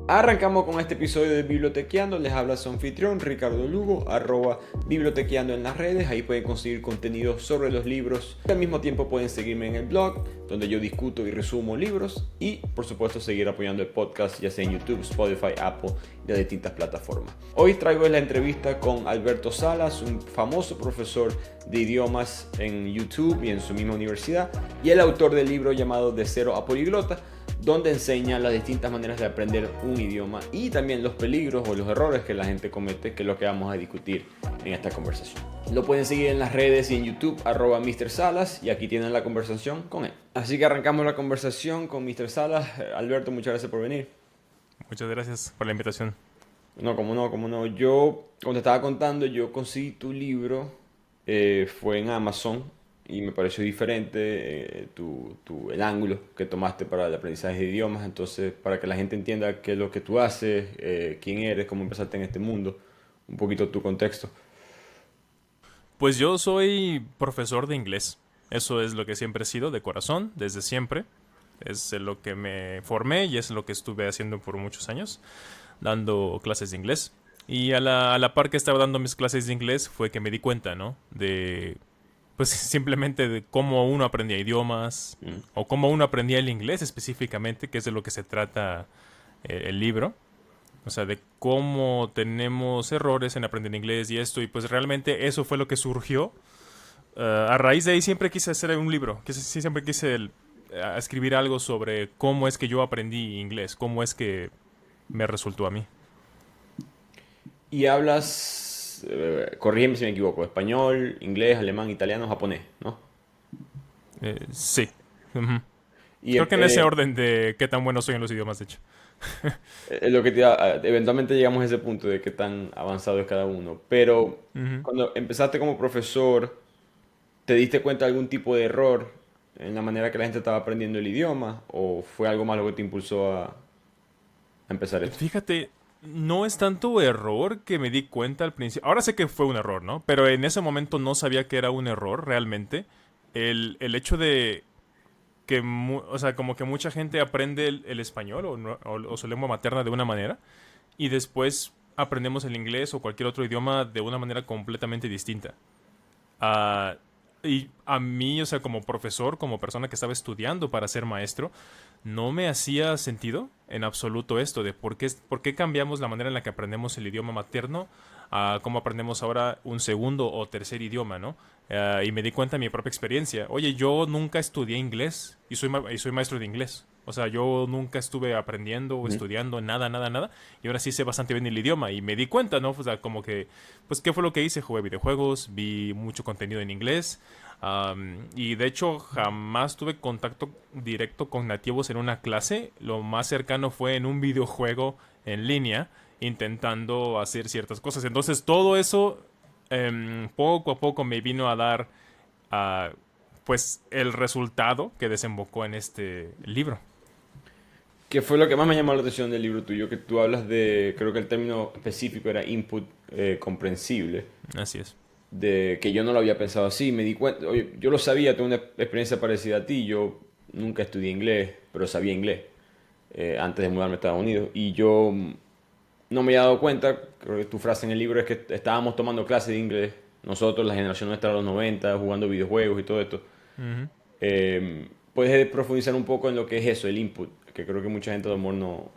Arrancamos con este episodio de Bibliotequeando. Les habla su anfitrión Ricardo Lugo, @bibliotequeando en las redes. Ahí pueden conseguir contenido sobre los libros. Al mismo tiempo pueden seguirme en el blog, donde yo discuto y resumo libros. Y por supuesto seguir apoyando el podcast, ya sea en YouTube, Spotify, Apple y de distintas plataformas. Hoy traigo la entrevista con Alberto Salas, un famoso profesor de idiomas en YouTube y en su misma universidad, y el autor del libro llamado De Cero a Poliglota, donde enseña las distintas maneras de aprender un idioma y también los peligros o los errores que la gente comete, que es lo que vamos a discutir en esta conversación. Lo pueden seguir en las redes y en YouTube, @Mr. Salas, y aquí tienen la conversación con él. Así que arrancamos la conversación con Mr. Salas. Alberto, muchas gracias por venir. Muchas gracias por la invitación. No, como no, como no. Yo, como te estaba contando, yo conseguí tu libro, fue en Amazon y me pareció diferente el ángulo que tomaste para el aprendizaje de idiomas. Entonces, para que la gente entienda qué es lo que tú haces, quién eres, cómo empezaste en este mundo, un poquito tu contexto. Pues yo soy profesor de inglés. Eso es lo que siempre he sido, de corazón, desde siempre. Es en lo que me formé y es lo que estuve haciendo por muchos años, dando clases de inglés. Y a la par que estaba dando mis clases de inglés fue que me di cuenta, ¿no? Pues simplemente de cómo uno aprendía idiomas Mm. o cómo uno aprendía el inglés específicamente, que es de lo que se trata el libro. O sea, de cómo tenemos errores en aprender inglés y esto. Y pues realmente eso fue lo que surgió. A raíz de ahí siempre quise hacer un libro. Sí, siempre quise escribir algo sobre cómo es que yo aprendí inglés. Cómo es que me resultó a mí. Y hablas, corrígeme si me equivoco, español, inglés, alemán, italiano, japonés, ¿no? Sí. Ujú. Y Creo que en ese orden de qué tan bueno soy en los idiomas, de hecho. lo que eventualmente llegamos a ese punto de qué tan avanzado es cada uno. Pero Ujú. cuando empezaste como profesor, ¿te diste cuenta de algún tipo de error en la manera que la gente estaba aprendiendo el idioma? ¿O fue algo más lo que te impulsó a empezar esto? Fíjate, no es tanto error que me di cuenta al principio. Ahora sé que fue un error, ¿no? Pero en ese momento no sabía que era un error realmente. El hecho de que, o sea, como que mucha gente aprende el español o su lengua materna de una manera y después aprendemos el inglés o cualquier otro idioma de una manera completamente distinta. Ah, y a mí, o sea, como profesor, como persona que estaba estudiando para ser maestro, no me hacía sentido en absoluto esto de por qué cambiamos la manera en la que aprendemos el idioma materno a cómo aprendemos ahora un segundo o tercer idioma, ¿no? Y me di cuenta de mi propia experiencia. Oye, yo nunca estudié inglés y soy maestro de inglés. O sea, yo nunca estuve aprendiendo o Ujú. estudiando nada, nada, nada. Y ahora sí sé bastante bien el idioma. Y me di cuenta, ¿no? O sea, como que, pues, ¿qué fue lo que hice? Jugué videojuegos, vi mucho contenido en inglés. Y de hecho jamás tuve contacto directo con nativos en una clase. Lo más cercano fue en un videojuego en línea intentando hacer ciertas cosas. Entonces todo eso poco a poco me vino a dar ah, pues el resultado que desembocó en este libro. ¿Qué fue lo que más me llamó la atención del libro tuyo? Que tú hablas de, creo que el término específico era input comprensible, Así es. de que yo no lo había pensado así. Me di cuenta, oye, yo lo sabía, tuve una experiencia parecida a ti. Yo nunca estudié inglés, pero sabía inglés antes de mudarme a Estados Unidos. Y yo no me había dado cuenta, creo que tu frase en el libro es que estábamos tomando clases de inglés, nosotros, la generación nuestra de los 90 jugando videojuegos y todo esto. Ujú. ¿Puedes profundizar un poco en lo que es eso, el input? Que creo que mucha gente a lo mejor no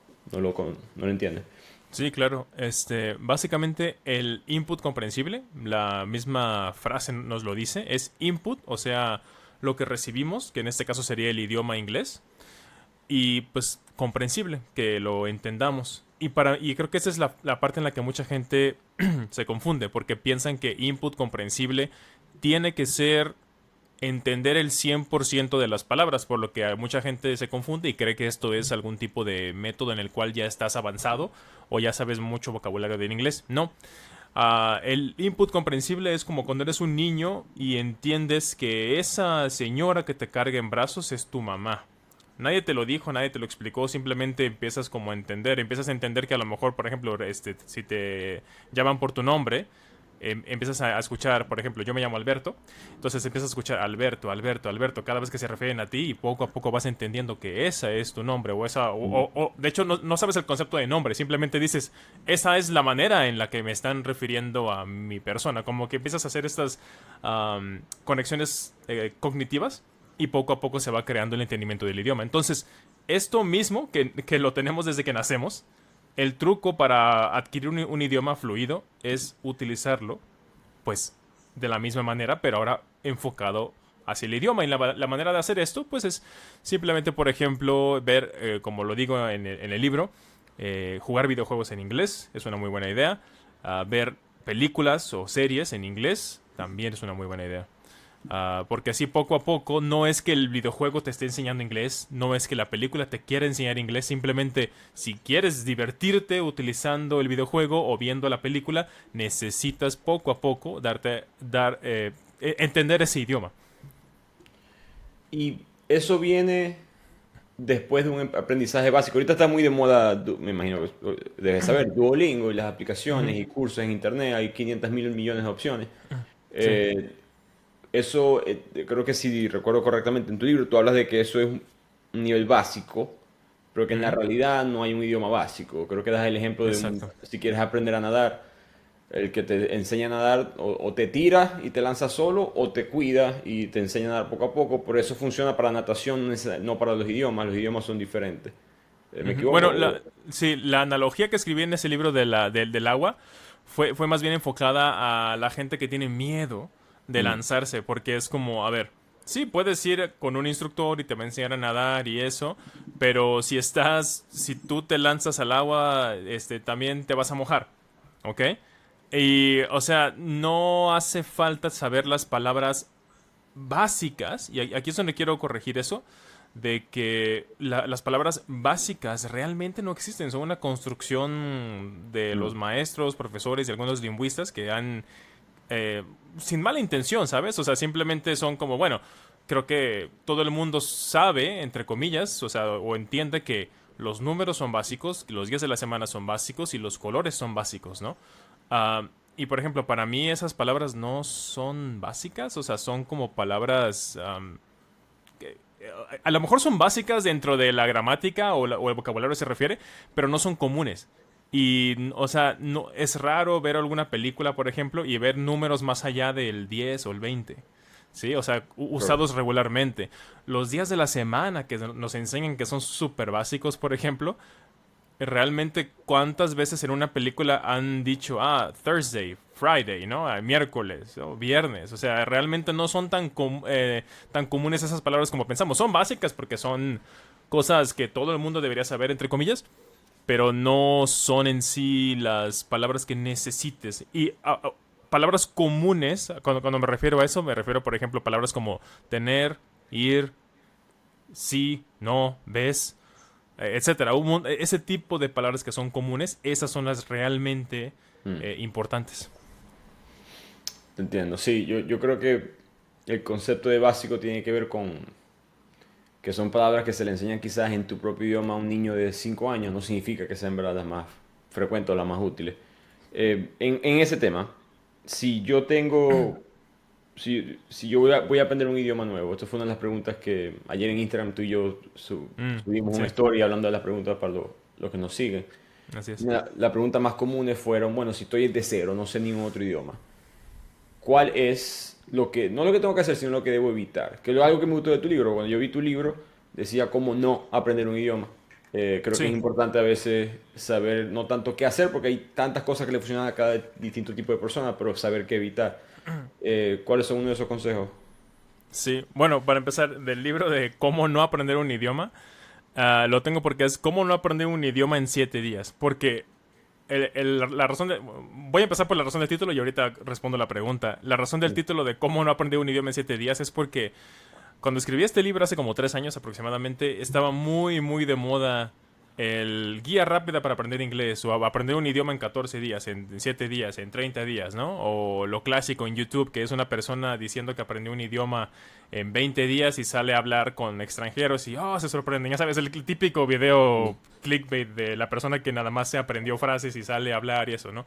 lo entiende. Sí, claro. Básicamente el input comprensible, la misma frase nos lo dice, es input, o sea, lo que recibimos, que en este caso sería el idioma inglés, y pues comprensible, que lo entendamos. Y creo que esa es la parte en la que mucha gente se confunde, porque piensan que input comprensible tiene que ser entender el 100% de las palabras, por lo que mucha gente se confunde y cree que esto es algún tipo de método en el cual ya estás avanzado o ya sabes mucho vocabulario del inglés. No. El input comprensible es como cuando eres un niño y entiendes que esa señora que te carga en brazos es tu mamá. Nadie te lo dijo, nadie te lo explicó, simplemente empiezas como a entender, empiezas a entender que a lo mejor, por ejemplo, si te llaman por tu nombre, empiezas a escuchar, por ejemplo, yo me llamo Alberto, entonces empiezas a escuchar Alberto, Alberto, Alberto, cada vez que se refieren a ti y poco a poco vas entendiendo que esa es tu nombre o esa, de hecho no sabes el concepto de nombre, simplemente dices, esa es la manera en la que me están refiriendo a mi persona, como que empiezas a hacer estas conexiones cognitivas y poco a poco se va creando el entendimiento del idioma. Entonces, esto mismo que lo tenemos desde que nacemos, el truco para adquirir un idioma fluido es utilizarlo, pues, de la misma manera, pero ahora enfocado hacia el idioma. Y la manera de hacer esto, pues, es simplemente, por ejemplo, ver, como lo digo en el libro, jugar videojuegos en inglés es una muy buena idea. Ver películas o series en inglés también es una muy buena idea. Porque así poco a poco no es que el videojuego te esté enseñando inglés, no es que la película te quiera enseñar inglés, simplemente si quieres divertirte utilizando el videojuego o viendo la película, necesitas poco a poco entender ese idioma. Y eso viene después de un aprendizaje básico. Ahorita está muy de moda, me imagino que debes saber, Duolingo y las aplicaciones Ujú. y cursos en internet, hay 500 mil millones de opciones. Sí, Eh, Eso, creo que si recuerdo correctamente en tu libro, tú hablas de que eso es un nivel básico, pero que en la ujú, realidad no hay un idioma básico. Creo que das el ejemplo de exacto. si quieres aprender a nadar, el que te enseña a nadar o te tira y te lanza solo o te cuida y te enseña a nadar poco a poco. Por eso funciona para natación, no para los idiomas son diferentes. ¿Me Ujú. equivoco? Bueno, sí, la analogía que escribí en ese libro del agua fue más bien enfocada a la gente que tiene miedo de Mm, lanzarse, porque es como, a ver, sí, puedes ir con un instructor y te va a enseñar a nadar y eso, pero si tú te lanzas al agua, también te vas a mojar, ¿ok? Y, o sea, no hace falta saber las palabras básicas, y aquí es donde quiero corregir eso, de que las palabras básicas realmente no existen, son una construcción de los mm, maestros, profesores y algunos lingüistas que han, eh, sin mala intención, ¿sabes? O sea, simplemente son como, bueno, creo que todo el mundo sabe, entre comillas, o sea, o entiende que los números son básicos, los días de la semana son básicos y los colores son básicos, ¿no? Y por ejemplo, para mí esas palabras no son básicas, o sea, son como palabras a lo mejor son básicas dentro de la gramática o el vocabulario se refiere, pero no son comunes. Y, o sea, no, es raro ver alguna película, por ejemplo, y ver números más allá del 10 o el 20. ¿Sí? O sea, claro. usados regularmente. Los días de la semana que nos enseñan que son súper básicos, por ejemplo, realmente cuántas veces en una película han dicho, Thursday, Friday, ¿no? Miércoles o viernes. O sea, realmente no son tan comunes esas palabras como pensamos. Son básicas porque son cosas que todo el mundo debería saber, entre comillas, pero no son en sí las palabras que necesites. Y palabras comunes, cuando me refiero a eso, me refiero, por ejemplo, a palabras como tener, ir, sí, no, ves, etcétera. Ese tipo de palabras que son comunes, esas son las realmente Mm, importantes. te entiendo. Sí, yo creo que el concepto de básico tiene que ver con que son palabras que se le enseñan quizás en tu propio idioma a un niño de 5 años, no significa que sean verdad las más frecuentes o las más útiles. En ese tema, si yo tengo, si yo voy a aprender un idioma nuevo, esto fue una de las preguntas que ayer en Instagram tú y yo subimos una Sí, story hablando de las preguntas para los que nos siguen. así es. La pregunta más comunes fueron, bueno, si estoy de cero, no sé ningún otro idioma, ¿cuál es lo que, no lo que tengo que hacer, sino lo que debo evitar? Que es algo que me gustó de tu libro. Cuando yo vi tu libro, decía cómo no aprender un idioma. Creo que es Sí, importante a veces saber no tanto qué hacer, porque hay tantas cosas que le funcionan a cada distinto tipo de persona, pero saber qué evitar. ¿Cuáles son uno de esos consejos? sí. Bueno, para empezar, del libro de cómo no aprender un idioma, lo tengo porque es cómo no aprender un idioma en 7 días. Porque la razón de... Voy a empezar por la razón del título y ahorita respondo la pregunta. La razón del título de cómo no aprender un idioma en 7 días es porque cuando escribí este libro hace como 3 años aproximadamente, estaba muy, muy de moda el guía rápida para aprender inglés o aprender un idioma en 14 días, en 7 días, en 30 días, ¿no? O lo clásico en YouTube, que es una persona diciendo que aprendió un idioma en 20 días y sale a hablar con extranjeros y, se sorprenden. Ya sabes, el típico video clickbait de la persona que nada más se aprendió frases y sale a hablar y eso, ¿no?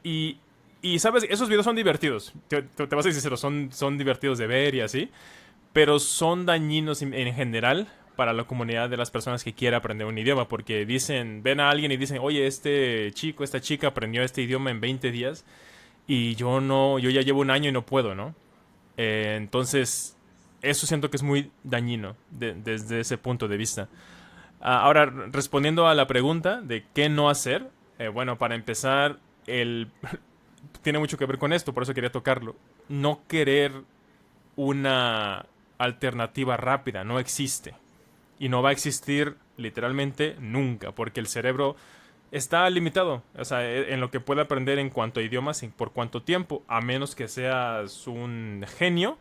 Y Y, ¿sabes? Esos videos son divertidos. Te vas a ser sincero, son divertidos de ver y así. Pero son dañinos en general para la comunidad de las personas que quieren aprender un idioma. Porque ven a alguien y dicen, oye, este chico, esta chica aprendió este idioma en 20 días. Y yo ya llevo un año y no puedo, ¿no? Entonces, eso siento que es muy dañino desde ese punto de vista. Ahora, respondiendo a la pregunta de qué no hacer, bueno, para empezar, tiene mucho que ver con esto, por eso quería tocarlo. No querer una alternativa rápida, no existe. Y no va a existir literalmente nunca, porque el cerebro está limitado, o sea, en lo que puede aprender en cuanto a idiomas y por cuánto tiempo, a menos que seas un genio.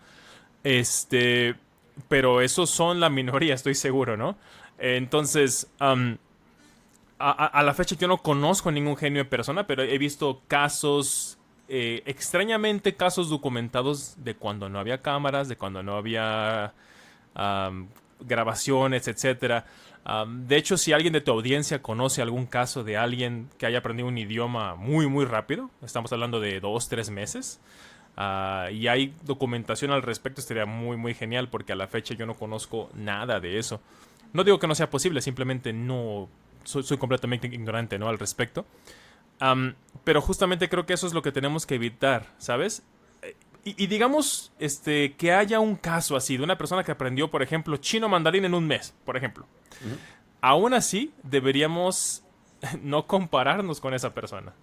Este, pero esos son la minoría, estoy seguro, ¿no? Entonces, a la fecha yo no conozco ningún genio en persona, pero he visto casos, extrañamente casos documentados de cuando no había cámaras, de cuando no había grabaciones, etcétera. De hecho, si alguien de tu audiencia conoce algún caso de alguien que haya aprendido un idioma muy, muy rápido, estamos hablando de 2, 3 meses, y hay documentación al respecto, estaría muy, muy genial, porque a la fecha yo no conozco nada de eso. No digo que no sea posible, simplemente no soy completamente ignorante, ¿no?, al respecto. Pero justamente creo que eso es lo que tenemos que evitar, ¿sabes? Y digamos que haya un caso así de una persona que aprendió, por ejemplo, chino mandarín en un mes, por ejemplo. Uh-huh. Aún así, deberíamos no compararnos con esa persona.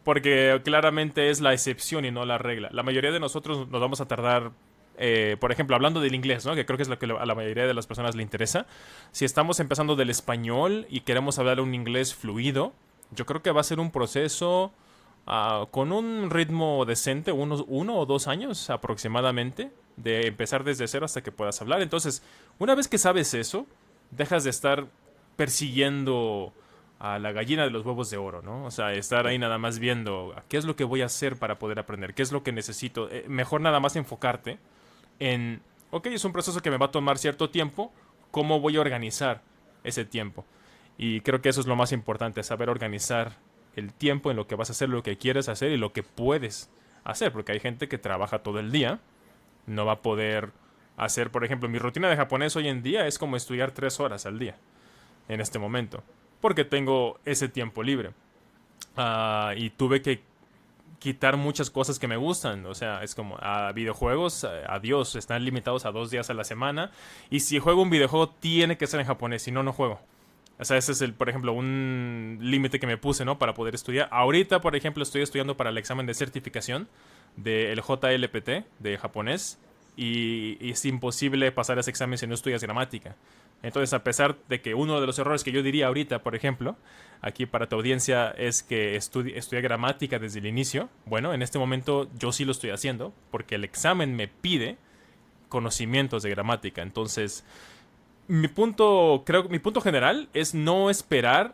Porque claramente es la excepción y no la regla. La mayoría de nosotros nos vamos a tardar, por ejemplo, hablando del inglés, ¿no?, que creo que es lo que a la mayoría de las personas le interesa. Si estamos empezando del español y queremos hablar un inglés fluido, yo creo que va a ser un proceso con un ritmo decente, unos 1 o 2 años aproximadamente, de empezar desde cero hasta que puedas hablar. Entonces, una vez que sabes eso, dejas de estar persiguiendo a la gallina de los huevos de oro, ¿no? O sea, estar ahí nada más viendo qué es lo que voy a hacer para poder aprender, qué es lo que necesito. Mejor nada más enfocarte en, ok, es un proceso que me va a tomar cierto tiempo, ¿cómo voy a organizar ese tiempo? Y creo que eso es lo más importante, saber organizar el tiempo en lo que vas a hacer, lo que quieres hacer y lo que puedes hacer, porque hay gente que trabaja todo el día, no va a poder hacer, por ejemplo, mi rutina de japonés hoy en día es como estudiar 3 horas al día, en este momento, porque tengo ese tiempo libre. Y tuve que quitar muchas cosas que me gustan, o sea, es como videojuegos, adiós, están limitados a 2 días a la semana, y si juego un videojuego tiene que ser en japonés, si no, no juego. O sea, ese es, por ejemplo, un límite que me puse, ¿no?, para poder estudiar. Ahorita, por ejemplo, estoy estudiando para el examen de certificación del JLPT de japonés, y es imposible pasar ese examen si no estudias gramática. Entonces, a pesar de que uno de los errores que yo diría ahorita, por ejemplo, aquí para tu audiencia, es que estudia gramática desde el inicio, bueno, en este momento yo sí lo estoy haciendo, porque el examen me pide conocimientos de gramática. Entonces, mi punto general es no esperar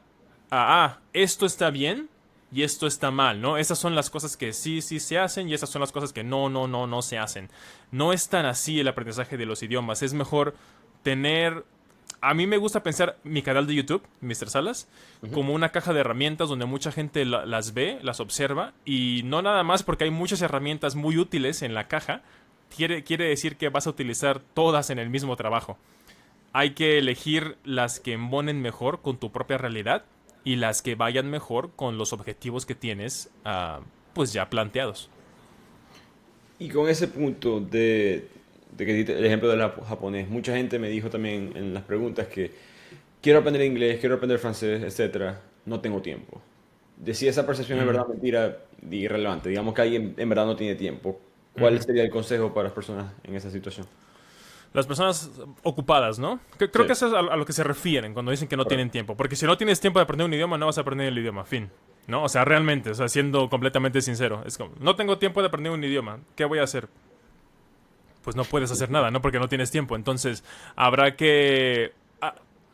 esto está bien y esto está mal, ¿no? Esas son las cosas que sí se hacen y esas son las cosas que no se hacen. No es tan así el aprendizaje de los idiomas. Es mejor tener... A mí me gusta pensar mi canal de YouTube, Mr. Salas, como una caja de herramientas donde mucha gente las ve, las observa, y no nada más porque hay muchas herramientas muy útiles en la caja, quiere decir que vas a utilizar todas en el mismo trabajo. Hay que elegir las que embonen mejor con tu propia realidad y las que vayan mejor con los objetivos que tienes, pues ya planteados. Y con ese punto de que diste el ejemplo del japonés, mucha gente me dijo también en las preguntas que quiero aprender inglés, quiero aprender francés, etcétera, no tengo tiempo. De si esa percepción es verdad, mentira, irrelevante. Digamos que alguien en verdad no tiene tiempo. ¿Cuál sería el consejo para las personas en esa situación? Las personas ocupadas, ¿no? Creo que eso es a lo que se refieren cuando dicen que no tienen tiempo. Porque si no tienes tiempo de aprender un idioma, no vas a aprender el idioma, fin. ¿No? O sea, realmente, o sea, siendo completamente sincero. Es como, no tengo tiempo de aprender un idioma, ¿qué voy a hacer? Pues no puedes hacer nada, ¿no? Porque no tienes tiempo. Entonces, habrá que...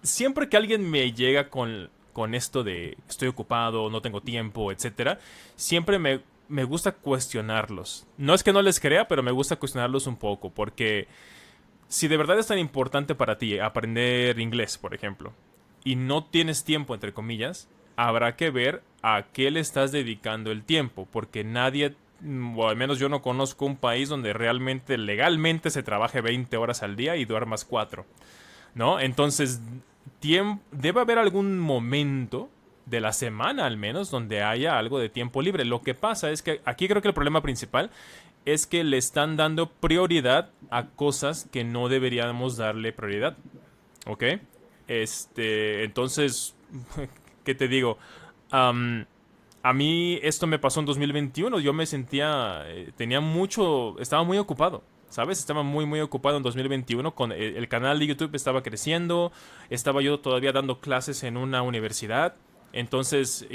siempre que alguien me llega con esto de estoy ocupado, no tengo tiempo, etcétera, siempre me gusta cuestionarlos. No es que no les crea, pero me gusta cuestionarlos un poco, porque si de verdad es tan importante para ti aprender inglés, por ejemplo, y no tienes tiempo, entre comillas, habrá que ver a qué le estás dedicando el tiempo, porque nadie o al menos yo no conozco un país donde realmente, legalmente se trabaje 20 horas al día y duermas 4, ¿no? Entonces, debe haber algún momento de la semana al menos donde haya algo de tiempo libre. Lo que pasa es que aquí creo que el problema principal es que le están dando prioridad a cosas que no deberíamos darle prioridad. ¿Ok? Entonces, ¿qué te digo? Am, a mí esto me pasó en 2021. Yo me sentía, tenía mucho, estaba muy ocupado. ¿Sabes? Estaba muy, muy ocupado en 2021 con el canal de YouTube estaba creciendo. Estaba yo todavía dando clases en una universidad. Entonces,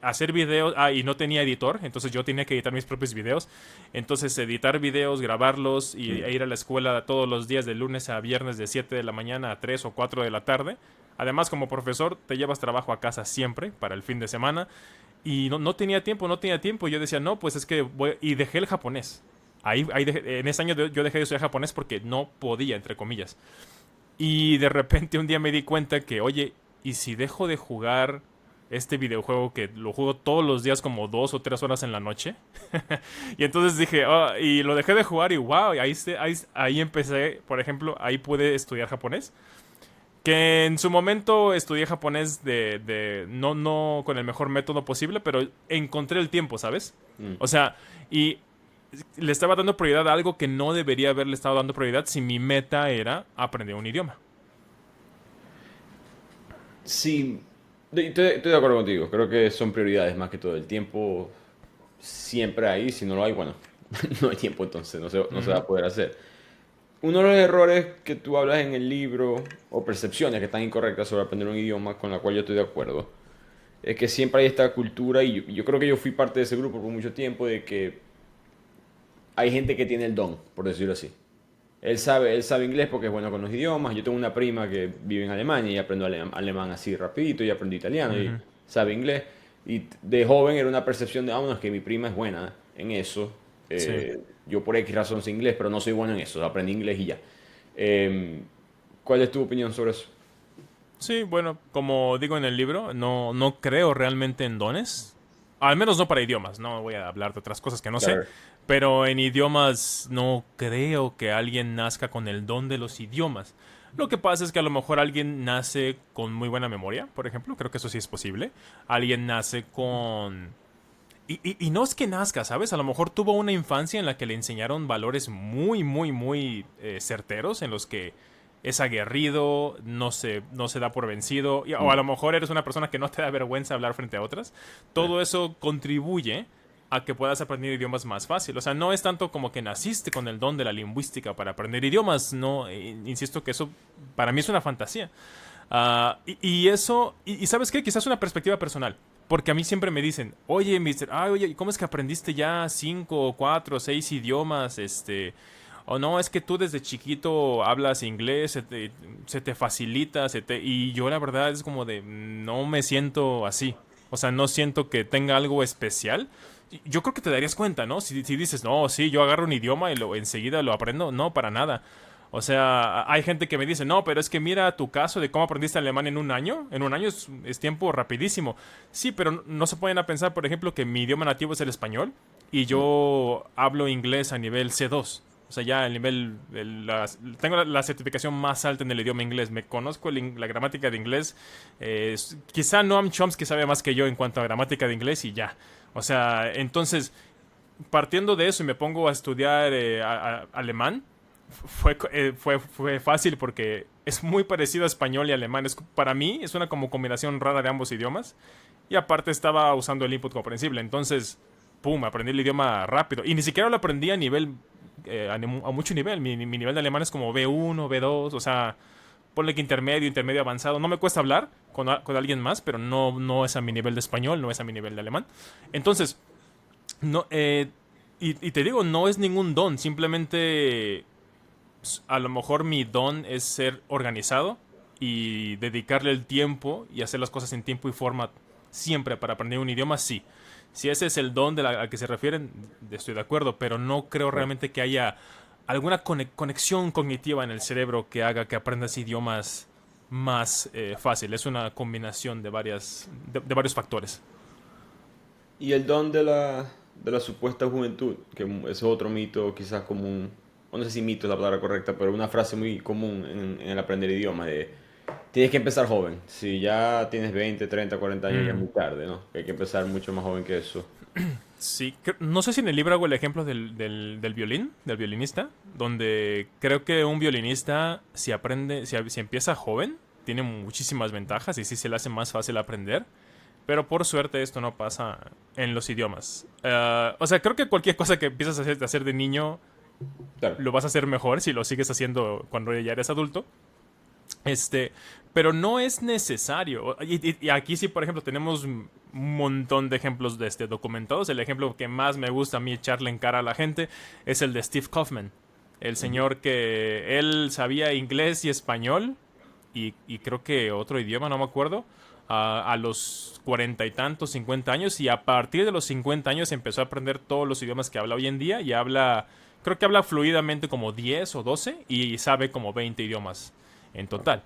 hacer videos, y no tenía editor, entonces yo tenía que editar mis propios videos. Entonces, editar videos, grabarlos e ir a la escuela todos los días de lunes a viernes de 7 de la mañana a 3 o 4 de la tarde. Además, como profesor, te llevas trabajo a casa siempre para el fin de semana. Y no tenía tiempo, no tenía tiempo. Yo decía, no, pues es que voy. Y dejé el japonés. En ese año yo dejé de estudiar japonés porque no podía, entre comillas. Y de repente un día me di cuenta que, oye, ¿y si dejo de jugar este videojuego que lo juego todos los días como 2 o 3 horas en la noche? Y entonces dije, y lo dejé de jugar y wow, y ahí empecé, por ejemplo, ahí pude estudiar japonés. Que en su momento estudié japonés no con el mejor método posible, pero encontré el tiempo, ¿sabes? O sea, y le estaba dando prioridad a algo que no debería haberle estado dando prioridad si mi meta era aprender un idioma. Sí, estoy de acuerdo contigo. Creo que son prioridades más que todo. El tiempo siempre ahí. Si no lo hay, bueno, no hay tiempo entonces, no se va Ujú. a poder hacer. Uno de los errores que tú hablas en el libro, o percepciones que están incorrectas sobre aprender un idioma, con la cual yo estoy de acuerdo, es que siempre hay esta cultura, y yo creo que yo fui parte de ese grupo por mucho tiempo, de que hay gente que tiene el don, por decirlo así. Él sabe inglés porque es bueno con los idiomas. Yo tengo una prima que vive en Alemania y aprendo alemán así rapidito y aprendo italiano y Ujú. sabe inglés. Y de joven era una percepción de, no, es que mi prima es buena en eso. Sí. Yo por X razón sé inglés, pero no soy bueno en eso. Aprendí inglés y ya. Eh, ¿Cuál es tu opinión sobre eso? Sí, bueno, como digo en el libro, no creo realmente en dones. Al menos no para idiomas, no voy a hablar de otras cosas que no sé. Claro. Pero en idiomas no creo que alguien nazca con el don de los idiomas. Lo que pasa es que a lo mejor alguien nace con muy buena memoria, por ejemplo, creo que eso sí es posible. Alguien nace con... Y no es que nazca, ¿sabes? A lo mejor tuvo una infancia en la que le enseñaron valores muy, muy, muy certeros, en los que es aguerrido, no se da por vencido, o a Mm. lo mejor eres una persona que no te da vergüenza hablar frente a otras. Todo eso contribuye a que puedas aprender idiomas más fácil. O sea, no es tanto como que naciste con el don de la lingüística para aprender idiomas, no, insisto que eso para mí es una fantasía. Y eso, y ¿sabes qué? Quizás una perspectiva personal. Porque a mí siempre me dicen, oye, mister, oye, ¿cómo es que aprendiste ya 5, 4, 6 idiomas? O no, es que tú desde chiquito hablas inglés, se te facilita, y yo la verdad es como de, no me siento así. O sea, no siento que tenga algo especial. Yo creo que te darías cuenta, ¿no? Si dices, no, sí, yo agarro un idioma y enseguida lo aprendo. No, para nada. O sea, hay gente que me dice, no, pero es que mira tu caso de cómo aprendiste alemán en un año. En un año es tiempo rapidísimo. Sí, pero no se pueden a pensar, por ejemplo, que mi idioma nativo es el español y yo hablo inglés a nivel C2. O sea, ya el nivel, tengo la certificación más alta en el idioma inglés. Me conozco la gramática de inglés. Quizá Noam Chomsky sabe más que yo en cuanto a gramática de inglés y ya. O sea, entonces, partiendo de eso y me pongo a estudiar alemán, fue fácil porque es muy parecido a español y alemán. Para mí es una como combinación rara de ambos idiomas. Y aparte estaba usando el input comprensible. Entonces, pum, aprendí el idioma rápido. Y ni siquiera lo aprendí a nivel, a mucho nivel. Mi nivel de alemán es como B1, B2. O sea, ponle que intermedio, intermedio avanzado. No me cuesta hablar con alguien más, pero no es a mi nivel de español, no es a mi nivel de alemán. Entonces, no, y te digo, no es ningún don. Simplemente a lo mejor mi don es ser organizado y dedicarle el tiempo y hacer las cosas en tiempo y forma siempre para aprender un idioma, sí. Si ese es el don al que se refieren, estoy de acuerdo, pero no creo Claro. realmente que haya alguna conexión cognitiva en el cerebro que haga que aprendas idiomas más fácil. Es una combinación de varios factores. Y el don de la supuesta juventud, que ese es otro mito quizás común, o no sé si mito es la palabra correcta, pero una frase muy común en el aprender idiomas de tienes que empezar joven. Si ya tienes 20 30 40 años ya es Mm, muy tarde, ¿no? Hay que empezar mucho más joven que eso. sí, no sé si en el libro hago el ejemplo del violín, del violinista, donde creo que un violinista, si aprende, si empieza joven, tiene muchísimas ventajas y sí se le hace más fácil aprender. Pero por suerte esto no pasa en los idiomas. O sea, creo que cualquier cosa que empiezas a hacer de niño Claro. lo vas a hacer mejor si lo sigues haciendo cuando ya eres adulto. Este, pero no es necesario. Y aquí sí, por ejemplo, tenemos un montón de ejemplos documentados. El ejemplo que más me gusta a mí echarle en cara a la gente es el de Steve Kaufman. El Ujú. señor que él sabía inglés y español y creo que otro idioma, no me acuerdo, a los 40 y tantos, 50 años, y a partir de los 50 años empezó a aprender todos los idiomas que habla hoy en día y creo que habla fluidamente como 10 o 12 y sabe como 20 idiomas en total.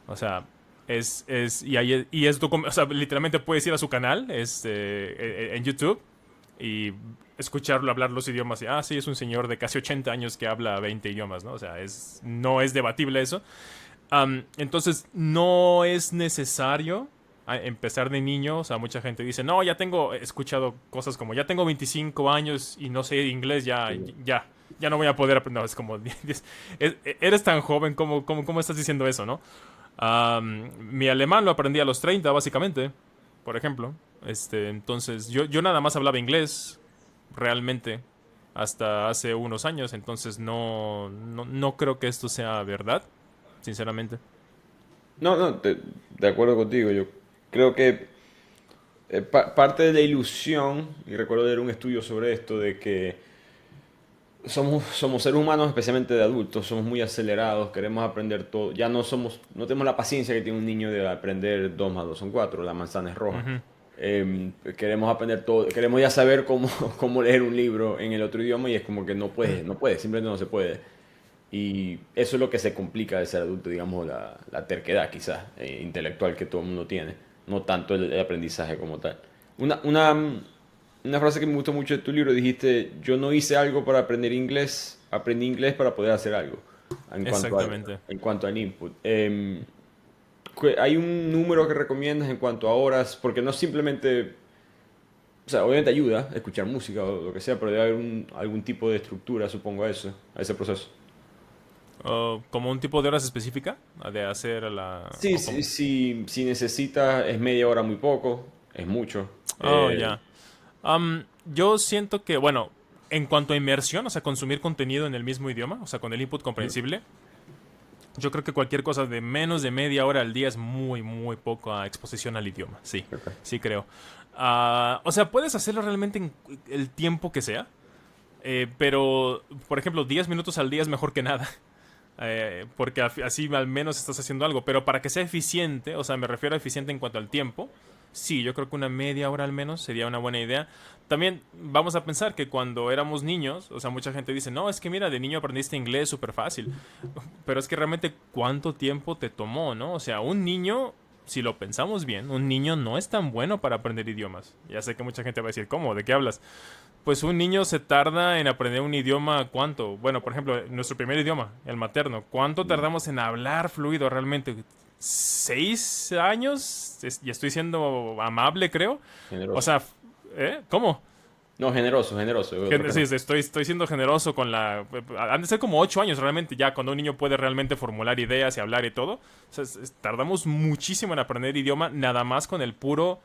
O sea, o sea, literalmente puedes ir a su canal en YouTube y escucharlo hablar los idiomas. Y, sí, es un señor de casi 80 años que habla 20 idiomas, ¿no? O sea, no es debatible eso. Entonces, no es necesario empezar de niño. O sea, mucha gente dice, no, he escuchado cosas como, ya tengo 25 años y no sé inglés, ya no voy a poder aprender. No, es como, eres tan joven, ¿cómo estás diciendo eso, no? Mi alemán lo aprendí a los 30 básicamente, por ejemplo. Entonces, yo nada más hablaba inglés, realmente, hasta hace unos años. Entonces, no creo que esto sea verdad, sinceramente. No, no, de acuerdo contigo. Yo creo que parte de la ilusión, y recuerdo leer un estudio sobre esto, de que somos seres humanos, especialmente de adultos, somos muy acelerados, queremos aprender todo. Ya no tenemos la paciencia que tiene un niño de aprender 2 más 2 son 4, la manzana es roja. Ujú. Queremos aprender todo, queremos ya saber cómo, cómo leer un libro en el otro idioma y es como que no puede, simplemente no se puede. Y eso es lo que se complica de ser adulto, digamos, la terquedad quizás intelectual que todo el mundo tiene, no tanto el aprendizaje como tal. Una, una, una frase que me gustó mucho de tu libro, dijiste, yo no hice algo para aprender inglés, aprendí inglés para poder hacer algo, en cuanto Exactamente. en cuanto al input. ¿Hay un número que recomiendas en cuanto a horas? Porque no simplemente, o sea, obviamente ayuda a escuchar música o lo que sea, pero debe haber algún tipo de estructura, supongo, a ese proceso. Como un tipo de horas específica de hacer Sí, o sí, como. sí, si necesitas, es media hora muy poco, es mucho. Oh, ya. Yo siento que, bueno, en cuanto a inmersión, o sea, consumir contenido en el mismo idioma, o sea, con el input Ujú. comprensible, yo creo que cualquier cosa de menos de media hora al día es muy, muy poca exposición al idioma. Sí, Ok. sí creo. O sea, puedes hacerlo realmente en el tiempo que sea, pero, por ejemplo, 10 minutos al día es mejor que nada. Porque así al menos estás haciendo algo. Pero para que sea eficiente, o sea, me refiero a eficiente en cuanto al tiempo, sí, yo creo que una media hora al menos sería una buena idea. También vamos a pensar que cuando éramos niños, o sea, mucha gente dice, no, es que mira, de niño aprendiste inglés súper fácil. Pero es que realmente cuánto tiempo te tomó, ¿no? O sea, un niño, si lo pensamos bien, un niño no es tan bueno para aprender idiomas. Ya sé que mucha gente va a decir, ¿cómo? ¿De qué hablas? Pues un niño se tarda en aprender un idioma, ¿cuánto? Bueno, por ejemplo, nuestro primer idioma, el materno. ¿Cuánto Mm. tardamos en hablar fluido realmente? ¿6 años? Y estoy siendo amable, creo. O Generoso. sea, ¿cómo? No, generoso, generoso, yo creo que Sí, no. estoy siendo generoso con la. Han de ser como 8 años realmente, ya cuando un niño puede realmente formular ideas y hablar y todo. O sea, tardamos muchísimo en aprender idioma, nada más con el puro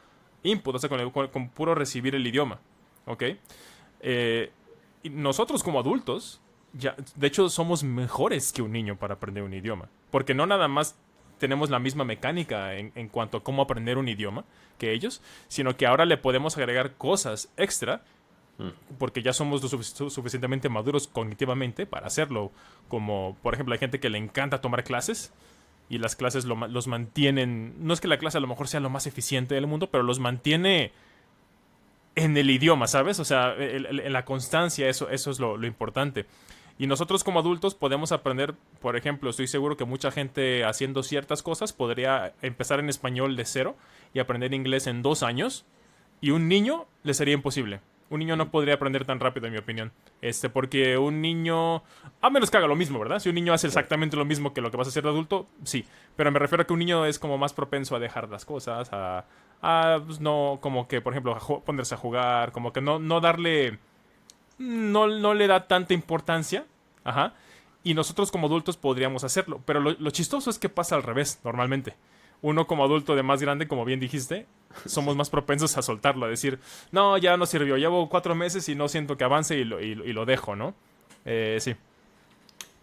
input, o sea, con puro recibir el idioma. ¿Ok? Y nosotros como adultos, ya, de hecho, somos mejores que un niño para aprender un idioma. Porque no nada más tenemos la misma mecánica en cuanto a cómo aprender un idioma que ellos, sino que ahora le podemos agregar cosas extra Mm. porque ya somos suficientemente maduros cognitivamente para hacerlo. Como, por ejemplo, hay gente que le encanta tomar clases y las clases los mantienen. No es que la clase a lo mejor sea lo más eficiente del mundo, pero los mantiene en el idioma, ¿sabes? O sea, en la constancia, eso es lo importante. Y nosotros como adultos podemos aprender, por ejemplo, estoy seguro que mucha gente haciendo ciertas cosas podría empezar en español de cero y aprender inglés en 2 años y un niño le sería imposible. Un niño no podría aprender tan rápido, en mi opinión. Porque un niño, a menos que haga lo mismo, ¿verdad? Si un niño hace exactamente lo mismo que lo que vas a hacer de adulto, sí. Pero me refiero a que un niño es como más propenso a dejar las cosas, pues, no, como que, por ejemplo, ponerse a jugar, como que no darle, no le da tanta importancia. Ajá. Y nosotros como adultos podríamos hacerlo. Pero lo chistoso es que pasa al revés, normalmente. Uno como adulto de más grande, como bien dijiste, somos más propensos a soltarlo, a decir, no, ya no sirvió, llevo 4 meses y no siento que avance y lo dejo, ¿no? Sí.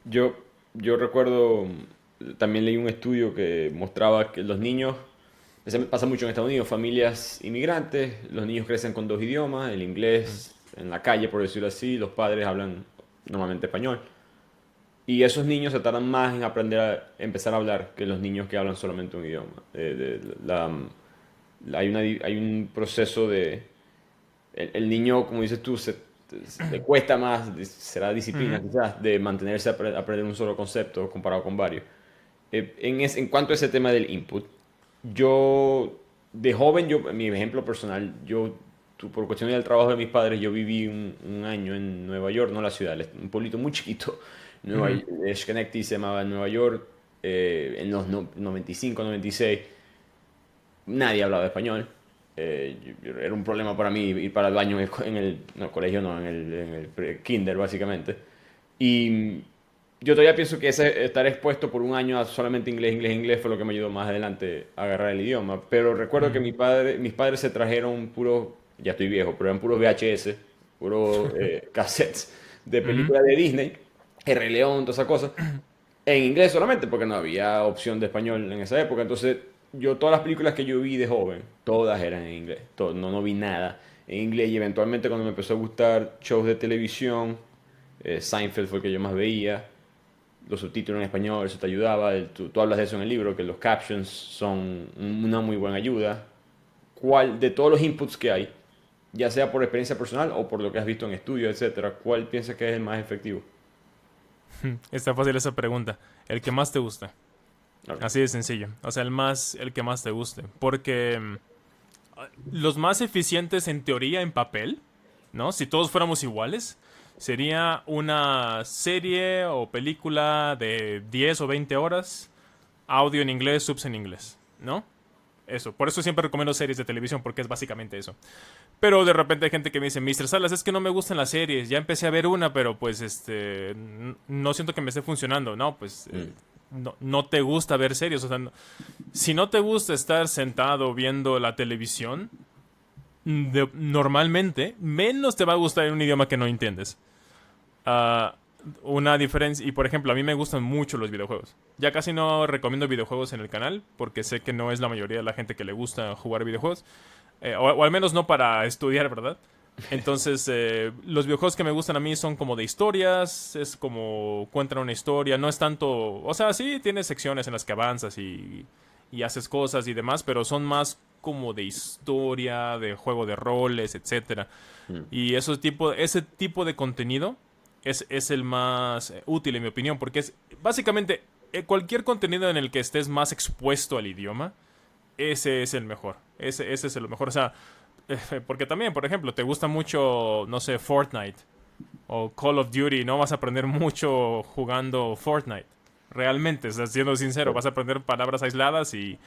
Yo, yo recuerdo, también leí un estudio que mostraba que los niños, eso pasa mucho en Estados Unidos, familias inmigrantes, los niños crecen con dos idiomas, el inglés en la calle, por decirlo así, los padres hablan normalmente español. Y esos niños se tardan más en aprender a empezar a hablar que los niños que hablan solamente un idioma. Hay un proceso de... El niño, como dices tú, le cuesta más, será disciplina Ujú. quizás, de mantenerse a aprender un solo concepto comparado con varios. En cuanto a ese tema del input, yo, de joven, mi ejemplo personal, por cuestión del trabajo de mis padres, yo viví un año en Nueva York, no la ciudad, un pueblito muy chiquito, Ujú. Schenectady se llamaba Nueva York, en los 95, 96, nadie hablaba español. Era un problema para mí ir para el baño no, colegio, no, en el kinder, básicamente. Y yo todavía pienso que estar expuesto por un año a solamente inglés, inglés, inglés fue lo que me ayudó más adelante a agarrar el idioma. Pero recuerdo que Ujú. mis padres se trajeron puros, ya estoy viejo, pero eran puros VHS, puros cassettes de Ujú. películas de Disney, El Rey León, todas esas cosas, en inglés solamente, porque no había opción de español en esa época. Entonces, todas las películas que yo vi de joven, todas eran en inglés. No vi nada en inglés. Y eventualmente, cuando me empezó a gustar shows de televisión, Seinfeld fue el que yo más veía. Los subtítulos en español, eso te ayudaba. Tú hablas de eso en el libro, que los captions son una muy buena ayuda. ¿Cuál, de todos los inputs que hay, ya sea por experiencia personal o por lo que has visto en estudios, etcétera, cuál piensas que es el más efectivo? Está fácil esa pregunta. El que más te gusta. Ok. Así de sencillo. O sea, el que más te guste. Porque los más eficientes en teoría en papel, ¿no? Si todos fuéramos iguales, sería una serie o película de 10 o 20 horas, audio en inglés, subs en inglés, ¿no? Eso. Por eso siempre recomiendo series de televisión, porque es básicamente eso. Pero de repente hay gente que me dice, Mr. Salas, es que no me gustan las series. Ya empecé a ver una, pero pues no siento que me esté funcionando. No, pues Mm. no te gusta ver series. O sea, si no te gusta estar sentado viendo la televisión, normalmente menos te va a gustar en un idioma que no entiendes. Ah, una diferencia, y por ejemplo, a mí me gustan mucho los videojuegos. Ya casi no recomiendo videojuegos en el canal, porque sé que no es la mayoría de la gente que le gusta jugar videojuegos. O al menos no para estudiar, ¿verdad? Entonces, los videojuegos que me gustan a mí son como de historias, es como cuentan una historia, no es tanto, o sea, sí tienes secciones en las que avanzas y haces cosas y demás, pero son más como de historia, de juego de roles, etcétera. Mm. Y ese tipo de contenido es el más útil, en mi opinión, porque es básicamente cualquier contenido en el que estés más expuesto al idioma, ese es el mejor. Ese es el mejor. O sea, porque también, por ejemplo, te gusta mucho, no sé, Fortnite o Call of Duty, no vas a aprender mucho jugando Fortnite. Realmente, o sea, siendo sincero, vas a aprender palabras aisladas y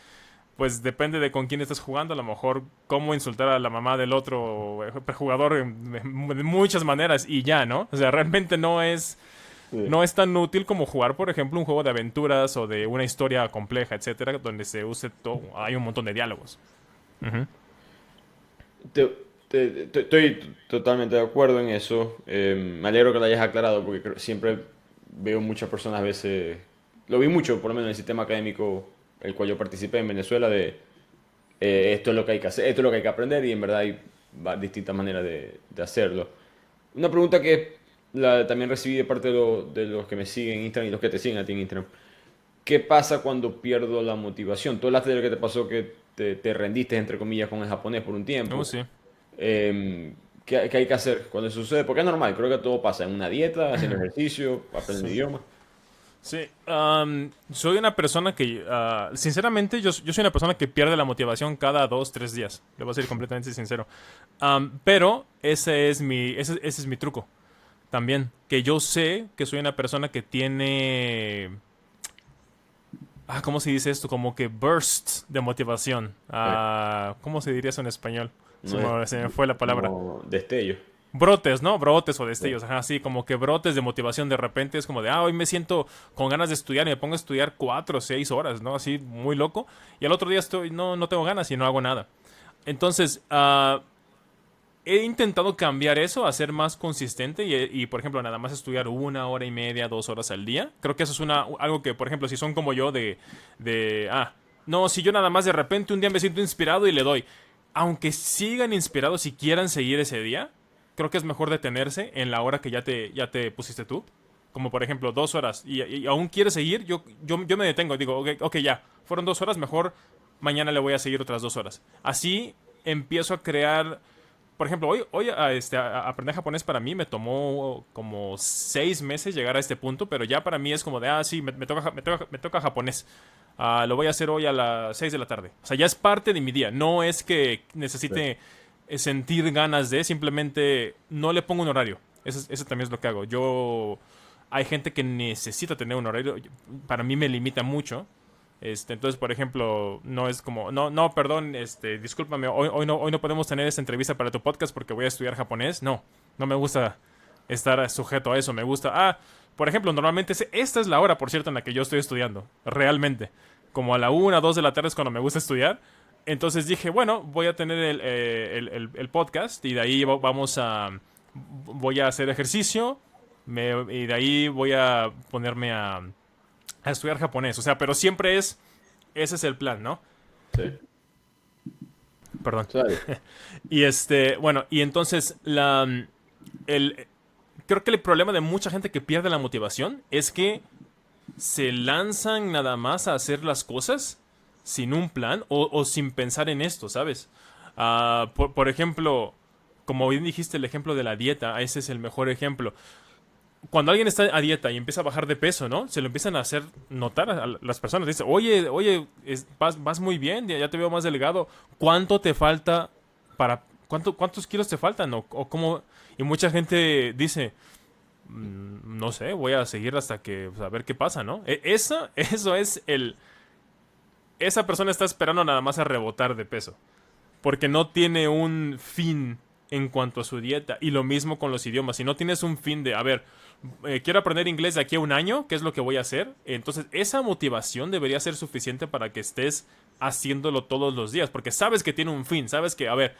pues depende de con quién estés jugando, a lo mejor cómo insultar a la mamá del otro jugador de muchas maneras y ya, ¿no? O sea, realmente Sí. no es tan útil como jugar, por ejemplo, un juego de aventuras o de una historia compleja, etcétera, donde se use todo, hay un montón de diálogos. Ujú. Estoy totalmente de acuerdo en eso. Me alegro que lo hayas aclarado porque siempre veo muchas personas a veces, lo vi mucho por lo menos en el sistema académico el cual yo participé en Venezuela de esto es lo que hay que hacer, esto es lo que hay que aprender y en verdad hay distintas maneras de hacerlo. Una pregunta que también recibí de parte de los que me siguen en Instagram y los que te siguen a ti en Instagram. ¿Qué pasa cuando pierdo la motivación? Tú hablaste de lo que te pasó que te rendiste, entre comillas, con el japonés por un tiempo. Sí. ¿Qué hay que hacer cuando eso sucede? Porque es normal, creo que todo pasa en una dieta, haciendo ejercicio, aprendiendo idioma. Sí, soy una persona que, sinceramente, yo soy una persona que pierde la motivación cada 2, 3 días. Le voy a ser completamente sincero. Pero ese es mi truco también. Que yo sé que soy una persona que tiene, ¿cómo se dice esto? Como que bursts de motivación. Sí. ¿Cómo se diría eso en español? No es Se me fue la palabra. como destello. Brotes, ¿no? Brotes o Sí. destellos, ajá, sí, como que brotes de motivación de repente es como de, hoy me siento con ganas de estudiar y me pongo a estudiar 4 o 6 horas, ¿no? Así, muy loco. Y al otro día no tengo ganas y no hago nada. Entonces, he intentado cambiar eso, a ser más consistente y, por ejemplo, nada más estudiar 1 hora y media, 2 horas al día. Creo que eso es algo que, por ejemplo, si son como yo no, si yo nada más de repente un día me siento inspirado y le doy. Aunque sigan inspirados y quieran seguir ese día, creo que es mejor detenerse en la hora que ya te pusiste tú. Como por ejemplo 2 horas y aún quieres seguir, yo me detengo. Digo, ok, ya, fueron 2 horas, mejor mañana le voy a seguir otras 2 horas. Así empiezo a crear. Por ejemplo, hoy aprender japonés para mí me tomó como 6 meses llegar a este punto, pero ya para mí es como de, sí, me toca japonés. Lo voy a hacer hoy a las 6 de la tarde. O sea, ya es parte de mi día. No es que Sí. necesite sentir ganas simplemente no le pongo un horario. Eso también es lo que hago. Hay gente que necesita tener un horario. Para mí me limita mucho. Entonces, por ejemplo, no es como, no, perdón, discúlpame, hoy no podemos tener esta entrevista para tu podcast porque voy a estudiar japonés. No me gusta estar sujeto a eso. Me gusta, por ejemplo, normalmente esta es la hora, por cierto, en la que yo estoy estudiando, realmente. Como a la 1, 2 de la tarde es cuando me gusta estudiar. Entonces dije, bueno, voy a tener el podcast y de ahí voy a hacer ejercicio y de ahí voy a ponerme a estudiar japonés. O sea, pero ese es el plan, ¿no? Sí. Perdón. Sale. Y bueno, y entonces el, creo que el problema de mucha gente que pierde la motivación es que se lanzan nada más a hacer las cosas sin un plan o sin pensar en esto, ¿sabes? Por ejemplo, como bien dijiste, el ejemplo de la dieta, ese es el mejor ejemplo. Cuando alguien está a dieta y empieza a bajar de peso, ¿no? Se lo empiezan a hacer notar a las personas. Dicen, oye, vas muy bien, ya te veo más delgado. ¿Cuánto te falta cuántos kilos te faltan? O cómo? Y mucha gente dice, no sé, voy a seguir hasta a ver qué pasa, ¿no? Eso es esa persona está esperando nada más a rebotar de peso. Porque no tiene un fin en cuanto a su dieta. Y lo mismo con los idiomas. Si no tienes un fin de, a ver, quiero aprender inglés de aquí a un año, ¿qué es lo que voy a hacer? Entonces, esa motivación debería ser suficiente para que estés haciéndolo todos los días. Porque sabes que tiene un fin, sabes que, a ver,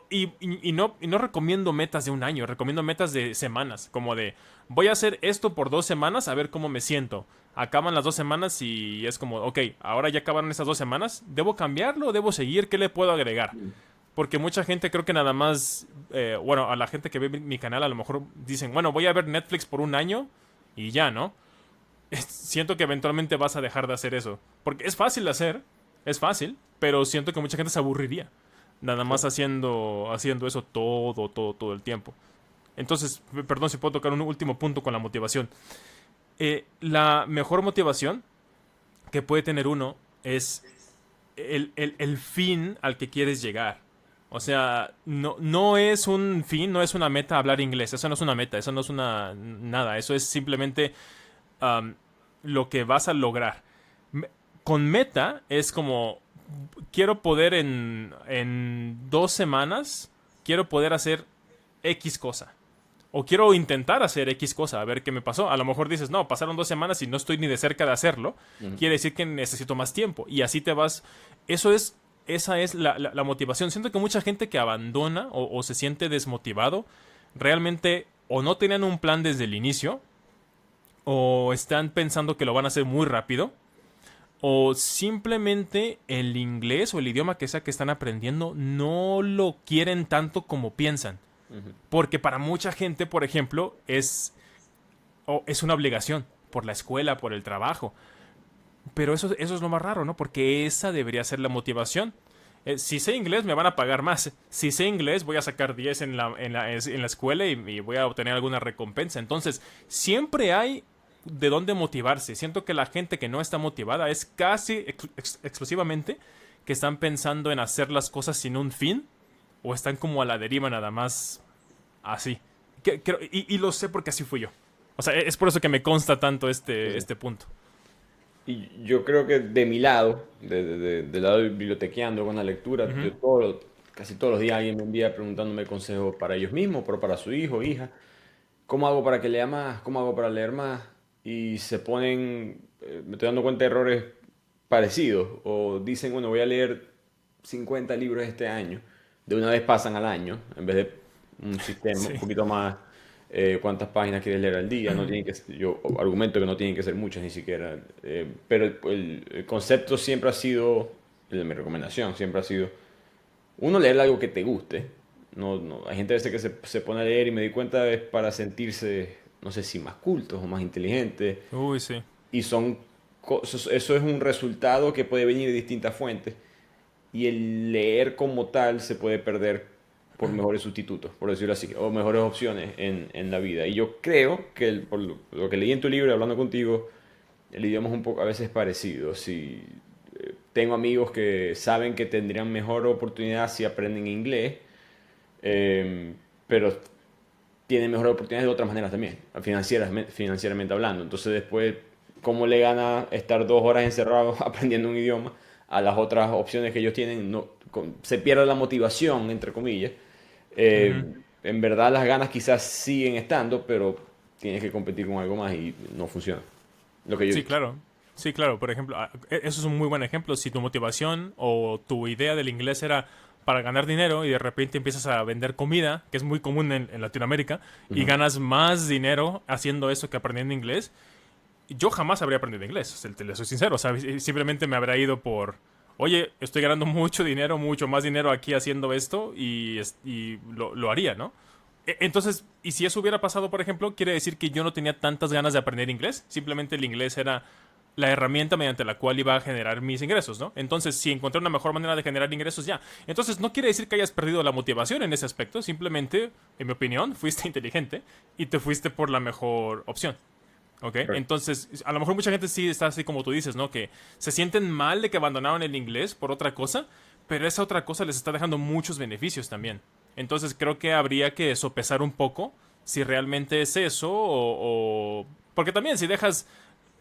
y no recomiendo metas de un año, recomiendo metas de semanas, como de voy a hacer esto por 2 semanas a ver cómo me siento. Acaban las 2 semanas y es como, ok, ahora ya acabaron esas 2 semanas, ¿debo cambiarlo? ¿Debo seguir? ¿Qué le puedo agregar? Porque mucha gente creo que nada más, bueno, a la gente que ve mi canal a lo mejor dicen, bueno, voy a ver Netflix por un año y ya, ¿no? Siento que eventualmente vas a dejar de hacer eso. Porque es fácil de hacer, es fácil, pero siento que mucha gente se aburriría. Nada Sí. más haciendo eso todo el tiempo. Entonces, perdón si puedo tocar un último punto con la motivación. La mejor motivación que puede tener uno es el fin al que quieres llegar. O sea, no es un fin, no es una meta hablar inglés. Eso no es una meta, eso no es nada. Eso es simplemente um, lo que vas a lograr. Con meta es como, quiero poder en 2 semanas, quiero poder hacer X cosa. O quiero intentar hacer X cosa, a ver qué me pasó. A lo mejor dices, no, pasaron 2 semanas y no estoy ni de cerca de hacerlo. Ujú. Quiere decir que necesito más tiempo. Y así te vas. Esa es la motivación. Siento que mucha gente que abandona o se siente desmotivado, realmente o no tenían un plan desde el inicio, o están pensando que lo van a hacer muy rápido, o simplemente el inglés o el idioma que sea que están aprendiendo no lo quieren tanto como piensan. Ujú. Porque para mucha gente, por ejemplo, es una obligación por la escuela, por el trabajo. Pero eso es lo más raro, ¿no? Porque esa debería ser la motivación. Si sé inglés, me van a pagar más. Si sé inglés, voy a sacar 10 en la escuela y voy a obtener alguna recompensa. Entonces, siempre hay de dónde motivarse. Siento que la gente que no está motivada es casi exclusivamente que están pensando en hacer las cosas sin un fin o están como a la deriva nada más así. Y lo sé porque así fui yo. O sea, es por eso que me consta tanto este punto. Y yo creo que de mi lado, del lado de bibliotequeando con la lectura, Ujú. casi todos los días alguien me envía preguntándome consejos para ellos mismos, pero para su hijo, hija. ¿Cómo hago para que lea más? ¿Cómo hago para leer más? Y se ponen, me estoy dando cuenta de errores parecidos. O dicen, bueno, voy a leer 50 libros este año. De una vez pasan al año, en vez de un sistema un Sí. poquito más, cuántas páginas quieres leer al día. No tienen que, yo argumento que no tienen que ser muchas ni siquiera. Pero el concepto siempre ha sido, mi recomendación siempre ha sido, uno, leer algo que te guste. No, no, hay gente a veces que se pone a leer y me di cuenta es para sentirse, no sé si más cultos o más inteligentes. Uy, sí. Y eso es un resultado que puede venir de distintas fuentes. Y el leer como tal se puede perder por mejores sustitutos, por decirlo así, o mejores opciones en la vida. Y yo creo que por lo que leí en tu libro, y hablando contigo, el idioma es un poco a veces parecido. Si tengo amigos que saben que tendrían mejor oportunidad si aprenden inglés, eh, pero tienen mejor oportunidades de otras maneras también, financieramente hablando. Entonces después, ¿cómo le gana estar 2 horas encerrado aprendiendo un idioma a las otras opciones que ellos tienen? No, se pierde la motivación, entre comillas. Ujú. En verdad las ganas quizás siguen estando, pero tienes que competir con algo más y no funciona. Lo que yo he Sí, visto. claro. Sí, claro. Por ejemplo, eso es un muy buen ejemplo. Si tu motivación o tu idea del inglés era para ganar dinero y de repente empiezas a vender comida, que es muy común en Latinoamérica, y Ujú. ganas más dinero haciendo eso que aprendiendo inglés, yo jamás habría aprendido inglés. O sea, te le soy sincero. O sea, simplemente me habría ido por, oye, estoy ganando mucho dinero, mucho más dinero aquí haciendo esto y lo haría, ¿no? Entonces, y si eso hubiera pasado, por ejemplo, quiere decir que yo no tenía tantas ganas de aprender inglés. Simplemente el inglés era la herramienta mediante la cual iba a generar mis ingresos, ¿no? Entonces, si encontré una mejor manera de generar ingresos, ya. Entonces, no quiere decir que hayas perdido la motivación en ese aspecto. Simplemente, en mi opinión, fuiste inteligente y te fuiste por la mejor opción. ¿Ok? Correcto. Entonces, a lo mejor mucha gente sí está así como tú dices, ¿no? Que se sienten mal de que abandonaron el inglés por otra cosa, pero esa otra cosa les está dejando muchos beneficios también. Entonces, creo que habría que sopesar un poco si realmente es eso Porque también si dejas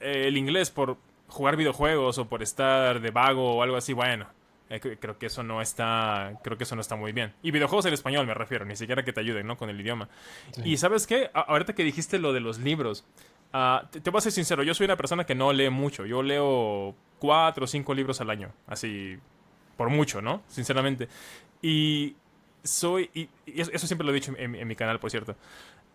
el inglés por jugar videojuegos o por estar de vago o algo así, bueno, creo que eso no está, creo que eso no está muy bien. Y videojuegos en español me refiero, ni siquiera que te ayuden, ¿no? Con el idioma. Y Sí. ¿sabes qué? Ahorita que dijiste lo de los libros, te voy a ser sincero, yo soy una persona que no lee mucho. Yo leo 4 o 5 libros al año, así por mucho, ¿no? Sinceramente. Y y eso siempre lo he dicho en mi canal, por cierto.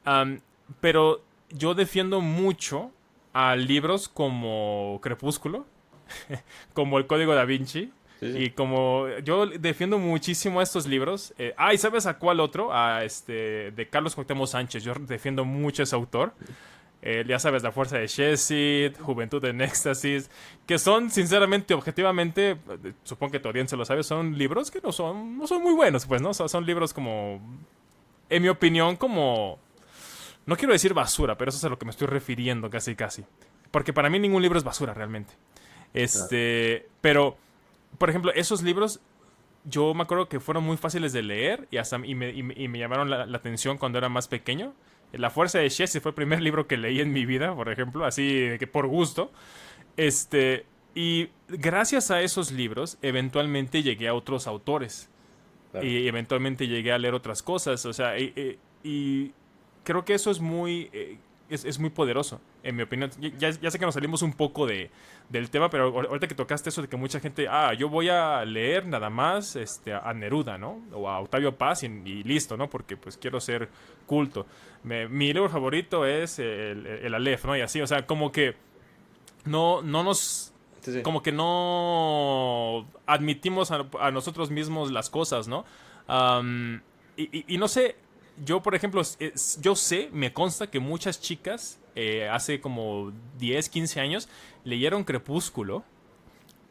Am, pero yo defiendo mucho a libros como Crepúsculo, como El Código Da Vinci. Sí, sí. Y como yo defiendo muchísimo a estos libros. ¿Y sabes a cuál otro? A de Carlos Cuauhtémoc Sánchez. Yo defiendo mucho a ese autor. Ya sabes, La Fuerza de Shezid, Juventud en Éxtasis, que son, sinceramente, objetivamente, supongo que tu audiencia lo sabe, son libros que no son muy buenos, pues, ¿no? Son libros como, en mi opinión, como, no quiero decir basura, pero eso es a lo que me estoy refiriendo casi casi. Porque para mí ningún libro es basura realmente. Claro. Pero, por ejemplo, esos libros yo me acuerdo que fueron muy fáciles de leer y me llamaron la atención cuando era más pequeño. La Fuerza de Shesi fue el primer libro que leí en mi vida, por ejemplo, así de que por gusto. Y gracias a esos libros, eventualmente llegué a otros autores. Claro. Y eventualmente llegué a leer otras cosas. O sea, y creo que eso es muy poderoso, en mi opinión. Ya sé que nos salimos un poco del tema, pero ahorita que tocaste eso de que mucha gente, yo voy a leer nada más a Neruda, ¿no? O a Octavio Paz y listo, ¿no? Porque pues quiero ser culto. Mi libro favorito es el Aleph, ¿no? Y así, o sea, como que no nos Sí, sí. como que no admitimos a nosotros mismos las cosas, ¿no? Am, y no sé, yo por ejemplo, yo sé, me consta que muchas chicas hace como 10 15 años leyeron Crepúsculo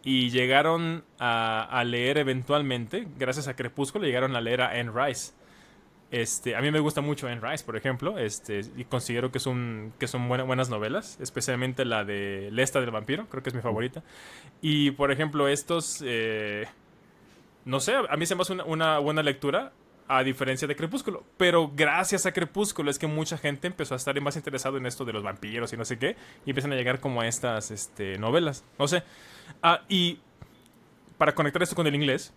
y llegaron a leer eventualmente, gracias a Crepúsculo, llegaron a leer a Anne Rice. A mí me gusta mucho Anne Rice, por ejemplo, y considero que son buenas novelas, especialmente la de Lesta del vampiro, creo que es mi favorita. Y, por ejemplo, no sé, a mí se me hace una buena lectura, a diferencia de Crepúsculo. Pero gracias a Crepúsculo es que mucha gente empezó a estar más interesado en esto de los vampiros y no sé qué, y empiezan a llegar como a estas novelas, no sé. Y para conectar esto con el inglés,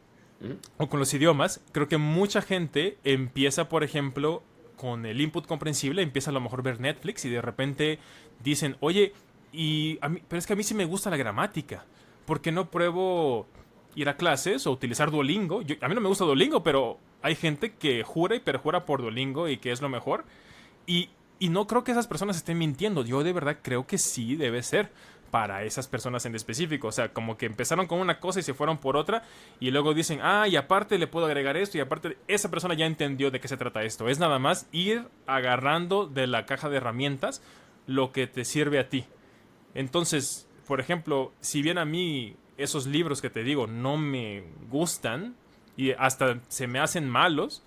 o con los idiomas, creo que mucha gente empieza, por ejemplo, con el input comprensible, empieza a lo mejor ver Netflix y de repente dicen, oye, pero es que a mí sí me gusta la gramática. ¿Por qué no pruebo ir a clases o utilizar Duolingo? A mí no me gusta Duolingo, pero hay gente que jura y perjura por Duolingo y que es lo mejor. Y, y no creo que esas personas estén mintiendo. Yo de verdad creo que sí debe ser para esas personas en específico. O sea, como que empezaron con una cosa y se fueron por otra. Y luego dicen, y aparte le puedo agregar esto. Y aparte, esa persona ya entendió de qué se trata esto. Es nada más ir agarrando de la caja de herramientas lo que te sirve a ti. Entonces, por ejemplo, si bien a mí esos libros que te digo no me gustan y hasta se me hacen malos,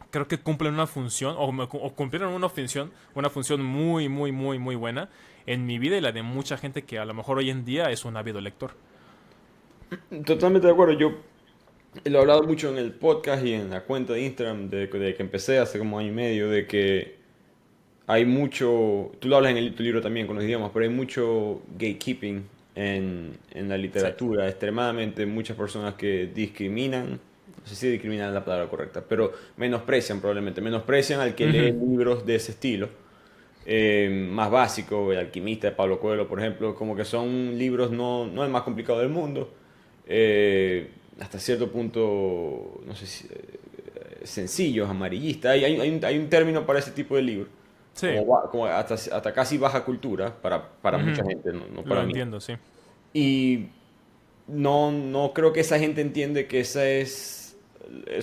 creo que cumplen una función o cumplieron una función muy, muy, muy, muy buena en mi vida y la de mucha gente que a lo mejor hoy en día es un ávido lector. Totalmente de acuerdo. Yo lo he hablado mucho en el podcast y en la cuenta de Instagram de que empecé hace como año y medio, de que hay mucho, tú lo hablas en tu libro también con los idiomas, pero hay mucho gatekeeping en la Sí. literatura, extremadamente muchas personas que discriminan, no sé si discriminan es la palabra correcta, pero menosprecian probablemente, menosprecian al que lee Ujú. libros de ese estilo, más básico, El alquimista de Pablo Coelho, por ejemplo, como que son libros no el más complicado del mundo, hasta cierto punto, no sé si, sencillos, amarillistas, hay un término para ese tipo de libros Sí. como hasta casi baja cultura para mucha Ujú. gente, no Lo para mí. entiendo, sí. Y no creo que esa gente entiende que esos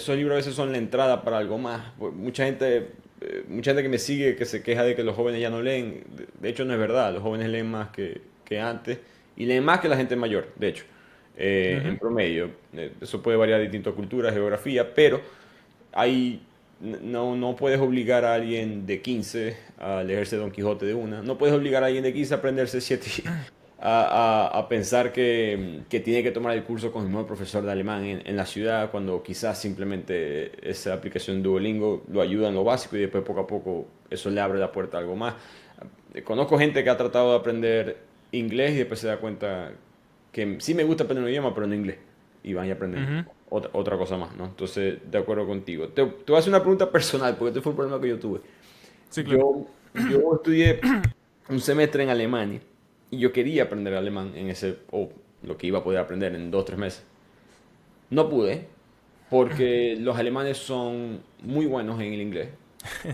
libros a veces son la entrada para algo más. Mucha gente que me sigue que se queja de que los jóvenes ya no leen, de hecho no es verdad, los jóvenes leen más que antes y leen más que la gente mayor, de hecho, en Ujú. promedio. Eso puede variar de distintas culturas, geografía, pero hay, no puedes obligar a alguien de 15 a leerse Don Quijote de una. No puedes obligar a alguien de 15 a aprenderse 7 a pensar que tiene que tomar el curso con el nuevo profesor de alemán en la ciudad, cuando quizás simplemente esa aplicación Duolingo lo ayuda en lo básico y después poco a poco eso le abre la puerta a algo más. Conozco gente que ha tratado de aprender inglés y después se da cuenta que sí me gusta aprender un idioma, pero no inglés. Y van y aprenden Ujú. otra cosa más, ¿no? Entonces, de acuerdo contigo. Te voy a hacer una pregunta personal, porque este fue un problema que yo tuve. Sí, claro. Yo estudié un semestre en Alemania y yo quería aprender alemán o lo que iba a poder aprender en 2 o 3 meses. No pude, porque los alemanes son muy buenos en el inglés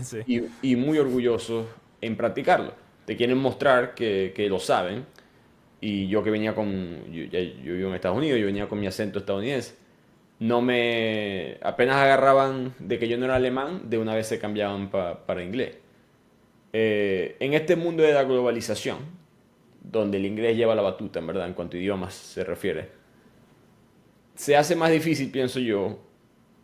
Sí. y muy orgullosos en practicarlo. Te quieren mostrar que lo saben. Y yo que venía yo vivo en Estados Unidos, yo venía con mi acento estadounidense. Apenas agarraban de que yo no era alemán, de una vez se cambiaban para inglés. En este mundo de la globalización, donde el inglés lleva la batuta, en verdad, en cuanto a idiomas se refiere, se hace más difícil, pienso yo,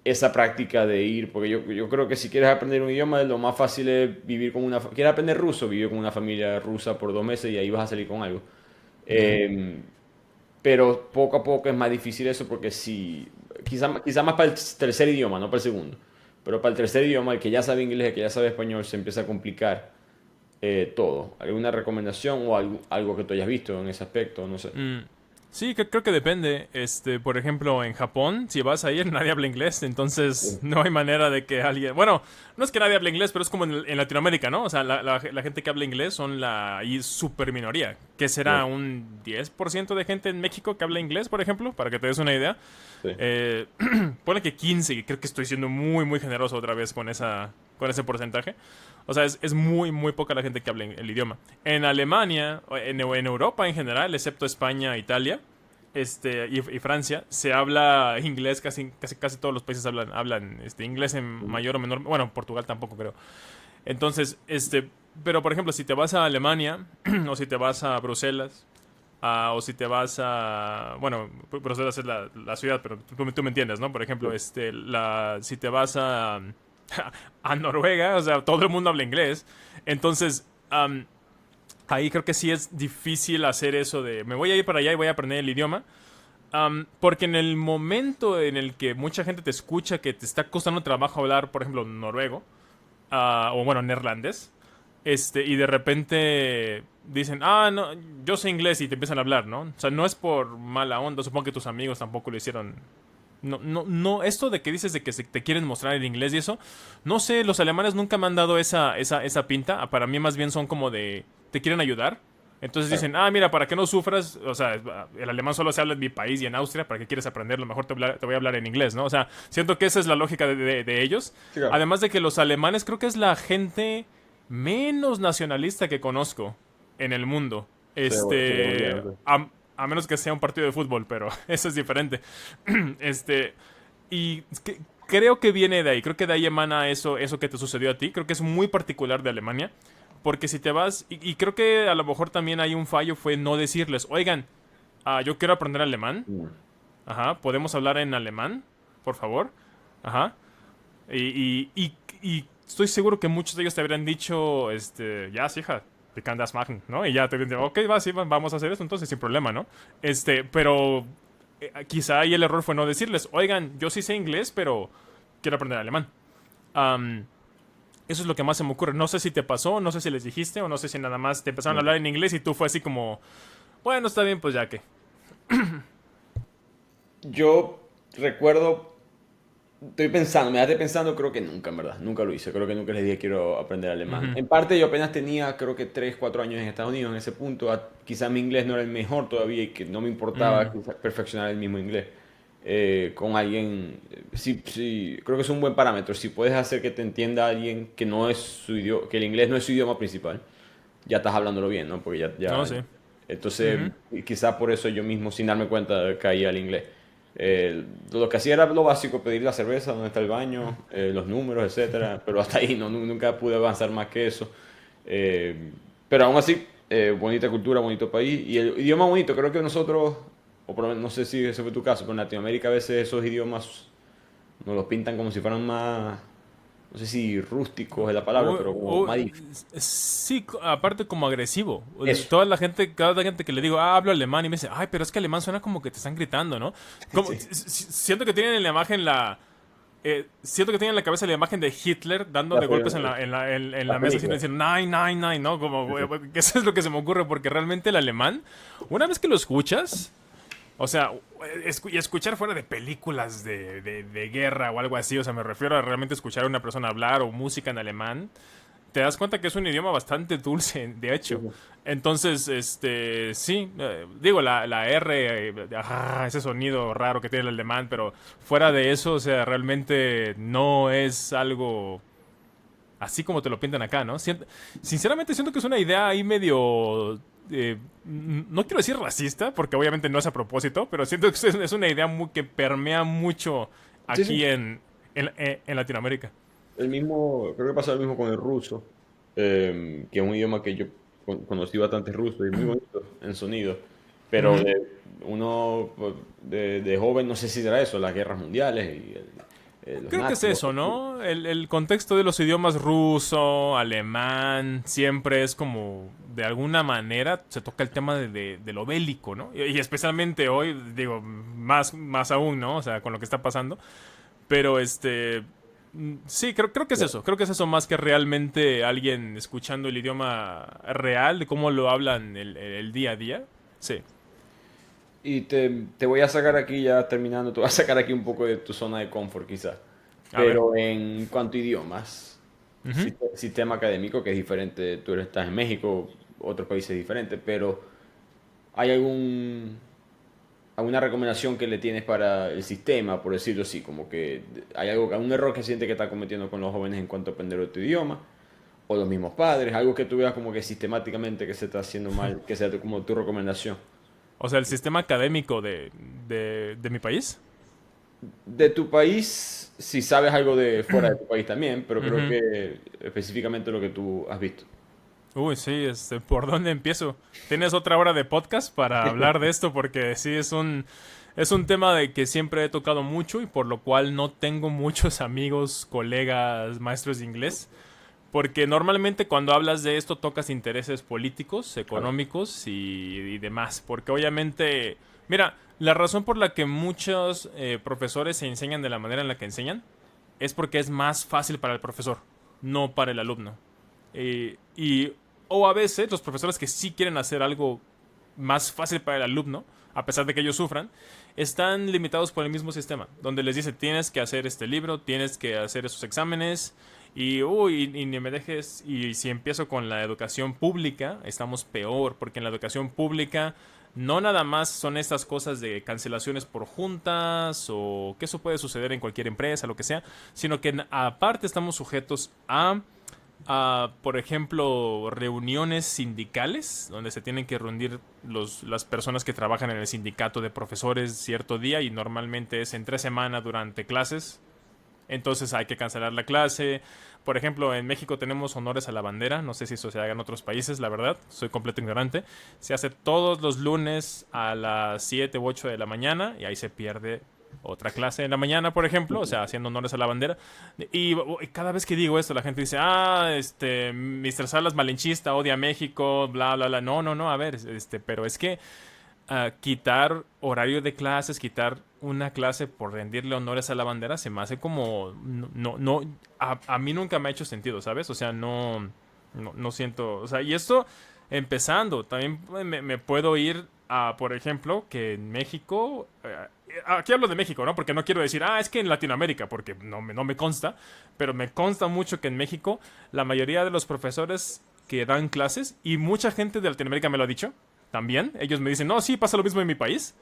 esa práctica de ir, porque yo creo que si quieres aprender un idioma, lo más fácil es vivir con quieres aprender ruso, vivir con una familia rusa por 2 meses y ahí vas a salir con algo. Ujú. Eh, pero poco a poco es más difícil eso porque si, quizá más para el tercer idioma, no para el segundo, pero para el tercer idioma, el que ya sabe inglés, el que ya sabe español, se empieza a complicar todo. ¿Alguna recomendación o algo que tú hayas visto en ese aspecto? No sé. Mm, sí, creo que depende. Por ejemplo, en Japón, si vas a ir, nadie habla inglés, entonces Sí. no hay manera de que alguien... Bueno, no es que nadie hable inglés, pero es como en Latinoamérica, ¿no? O sea, la gente que habla inglés son la ahí super minoría. Que será Sí. un 10% de gente en México que habla inglés, por ejemplo, para que te des una idea. Sí. Eh, Ponle que 15, y creo que estoy siendo muy, muy generoso otra vez con ese porcentaje. O sea, es muy, muy poca la gente que habla el idioma. En Alemania, en Europa en general, excepto España, Italia, y Francia, se habla inglés, casi todos los países hablan inglés en mayor o menor, bueno, Portugal tampoco creo. Entonces, pero por ejemplo, si te vas a Alemania, o si te vas a Bruselas, o si te vas a, bueno, Bruselas es la ciudad, pero tú me entiendes, ¿no? Por ejemplo, si te vas a a Noruega, o sea, todo el mundo habla inglés. Entonces, ahí creo que sí es difícil hacer eso de me voy a ir para allá y voy a aprender el idioma. Porque en el momento en el que mucha gente te escucha que te está costando trabajo hablar, por ejemplo, noruego, o bueno, neerlandés, y de repente dicen, no, yo sé inglés y te empiezan a hablar, ¿no? O sea, no es por mala onda, supongo que tus amigos tampoco lo hicieron. No, no, no, esto de que dices de que te quieren mostrar el inglés y eso, no sé, los alemanes nunca me han dado esa pinta. Para mí más bien son como de, te quieren ayudar. Entonces Claro. dicen, mira, para que no sufras, o sea, el alemán solo se habla en mi país y en Austria, ¿para qué quieres aprenderlo? Mejor te voy a hablar en inglés, ¿no? O sea, siento que esa es la lógica de ellos. Sí, claro. Además de que los alemanes creo que es la gente menos nacionalista que conozco en el mundo. Se volvieron, sí. A menos que sea un partido de fútbol, pero eso es diferente. este, y creo que viene de ahí, creo que de ahí emana eso que te sucedió a ti. Creo que es muy particular de Alemania. Porque si te vas, y creo que a lo mejor también hay un fallo, fue no decirles, oigan, yo quiero aprender alemán. Mm. Ajá, ¿podemos hablar en alemán? Por favor. Ajá. Y estoy seguro que muchos de ellos te habrían dicho, ya, sí, hija, wir können das machen, ¿no? Y ya te dicen, ok, va, sí, vamos a hacer eso, entonces sin problema, ¿no? Pero quizá ahí el error fue no decirles, oigan, yo sí sé inglés, pero quiero aprender alemán. Am, Eso es lo que más se me ocurre. No sé si te pasó, no sé si les dijiste, o no sé si nada más te empezaron a No. hablar en inglés y tú fue así como, bueno, está bien, pues ya que. Yo recuerdo, estoy pensando, me quedé pensando, creo que nunca, en verdad, nunca lo hice, creo que nunca les dije quiero aprender alemán. Ujú. En parte yo apenas tenía, creo que 3 4 años en Estados Unidos en ese punto, quizá mi inglés no era el mejor todavía y que no me importaba Mm, quizá perfeccionar el mismo inglés. Con alguien, sí, sí, creo que es un buen parámetro, si puedes hacer que te entienda alguien que no es su idioma, que el inglés no es su idioma principal, ya estás hablándolo bien, ¿no? Porque no sé. entonces, Ujú. quizá por eso yo mismo, sin darme cuenta, caía al inglés. Lo que hacía era lo básico, pedir la cerveza, dónde está el baño, los números, etcétera, pero hasta ahí no, nunca pude avanzar más que eso. Eh, pero aún así, bonita cultura, bonito país y el idioma bonito. Creo que nosotros, o por lo menos no sé si ese fue tu caso, pero en Latinoamérica a veces esos idiomas nos los pintan como si fueran más, no sé si rústicos es la palabra, pero como más difíciles. Sí, aparte como agresivo. Eso. Cada gente que le digo, hablo alemán y me dice, ay, pero es que alemán suena como que te están gritando, ¿no? Como, Sí. siento que tienen en la imagen siento que tienen en la cabeza la imagen de Hitler dando La, de golpes en la la mesa así película. diciendo, nine, nine, nine, ¿no? Como, Sí, sí. que eso es lo que se me ocurre, porque realmente el alemán, una vez que lo escuchas, o sea, y escuchar fuera de películas de guerra o algo así, o sea, me refiero a realmente escuchar a una persona hablar o música en alemán, te das cuenta que es un idioma bastante dulce, de Sí, hecho. sí. Entonces, sí, digo, la R, ese sonido raro que tiene el alemán, pero fuera de eso, o sea, realmente no es algo así como te lo pintan acá, ¿no? Sinceramente siento que es una idea ahí medio... no quiero decir racista, porque obviamente no es a propósito, pero siento que es una idea que permea mucho Sí, sí. aquí en Latinoamérica. El mismo, creo que pasa lo mismo con el ruso, que es un idioma que yo conocí bastante ruso y muy bonito en sonido, pero Ujú. uno pues, de joven no sé si era eso, las guerras mundiales y los Creo que es nazis. eso, ¿no? El contexto de los idiomas ruso, alemán, siempre es como, de alguna manera, se toca el tema de lo bélico, ¿no? Y especialmente hoy, digo, más aún, ¿no? O sea, con lo que está pasando. Pero sí, creo que es eso. Creo que es eso más que realmente alguien escuchando el idioma real, de cómo lo hablan el día a día. Sí. Y te voy a sacar aquí ya terminando, te voy a sacar aquí un poco de tu zona de confort quizás, A ver. pero en cuanto a idiomas, Ujú. sistema académico que es diferente, tú estás en México, otro país es diferente, pero ¿hay alguna recomendación que le tienes para el sistema, por decirlo así? Como que hay algún error que siente que está cometiendo con los jóvenes en cuanto a aprender otro idioma, o los mismos padres, algo que tú veas como que sistemáticamente que se está haciendo mal, que sea como tu recomendación. O sea, el sistema académico de mi país. De tu país, si sabes algo de fuera de tu país también, pero creo Ujú. que específicamente lo que tú has visto. Uy, sí, ¿por dónde empiezo? ¿Tienes otra hora de podcast para hablar de esto? Porque sí, Es un tema de que siempre he tocado mucho y por lo cual no tengo muchos amigos, colegas, maestros de inglés. Porque normalmente cuando hablas de esto tocas intereses políticos, Claro. económicos y demás. Porque obviamente, mira, la razón por la que muchos profesores se enseñan de la manera en la que enseñan es porque es más fácil para el profesor, no para el alumno. O a veces los profesores que sí quieren hacer algo más fácil para el alumno, a pesar de que ellos sufran, están limitados por el mismo sistema, donde les dice tienes que hacer este libro, tienes que hacer esos exámenes y ni me dejes, y si empiezo con la educación pública, estamos peor, porque en la educación pública no nada más son estas cosas de cancelaciones por juntas o que eso puede suceder en cualquier empresa, lo que sea, sino que aparte estamos sujetos a, por ejemplo, reuniones sindicales, donde se tienen que reunir las personas que trabajan en el sindicato de profesores cierto día y normalmente es entre semana durante clases. Entonces hay que cancelar la clase. Por ejemplo, en México tenemos honores a la bandera. No sé si eso se haga en otros países, la verdad. Soy completo ignorante. Se hace todos los lunes a las 7 u 8 de la mañana y ahí se pierde otra clase en la mañana, por ejemplo, o sea, haciendo honores a la bandera. Y cada vez que digo esto, la gente dice, Mr. Salas malinchista, odia a México, bla, bla, bla. No, no, no, a ver, pero es que quitar horario de clases, quitar una clase por rendirle honores a la bandera, se me hace como, no, a mí nunca me ha hecho sentido, ¿sabes? O sea, no siento, o sea, y esto empezando, también me puedo ir a, por ejemplo, que en México, aquí hablo de México, ¿no? Porque no quiero decir, es que en Latinoamérica, porque no me consta, pero me consta mucho que en México la mayoría de los profesores que dan clases, y mucha gente de Latinoamérica me lo ha dicho, también, ellos me dicen, no, sí, pasa lo mismo en mi país.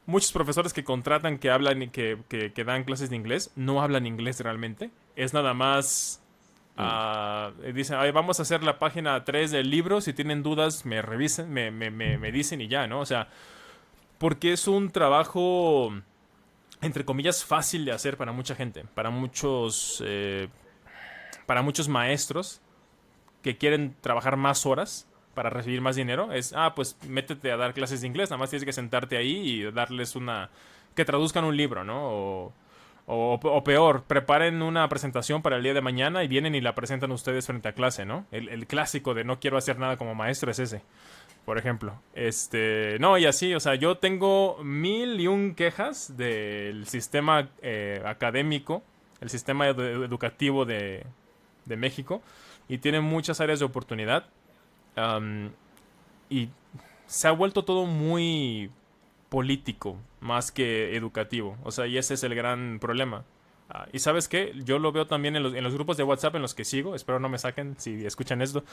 Muchos profesores que contratan, que hablan y que dan clases de inglés, no hablan inglés realmente. Es nada más Mm. dicen, "Ay, vamos a hacer la página 3 del libro, si tienen dudas me revisen, me dicen y ya, ¿no? O sea, porque es un trabajo, entre comillas, fácil de hacer para mucha gente, para muchos maestros que quieren trabajar más horas para recibir más dinero. Pues métete a dar clases de inglés, nada más tienes que sentarte ahí y darles que traduzcan un libro, ¿no? O peor, preparen una presentación para el día de mañana y vienen y la presentan ustedes frente a clase, ¿no? El clásico de no quiero hacer nada como maestro es ese, por ejemplo. No, y así, o sea, yo tengo 1001 quejas del sistema académico, el sistema educativo de México, y tiene muchas áreas de oportunidad. Um, y se ha vuelto todo muy político más que educativo. O sea, y ese es el gran problema. Y sabes qué, yo lo veo también en los grupos de WhatsApp en los que sigo, espero no me saquen si escuchan esto,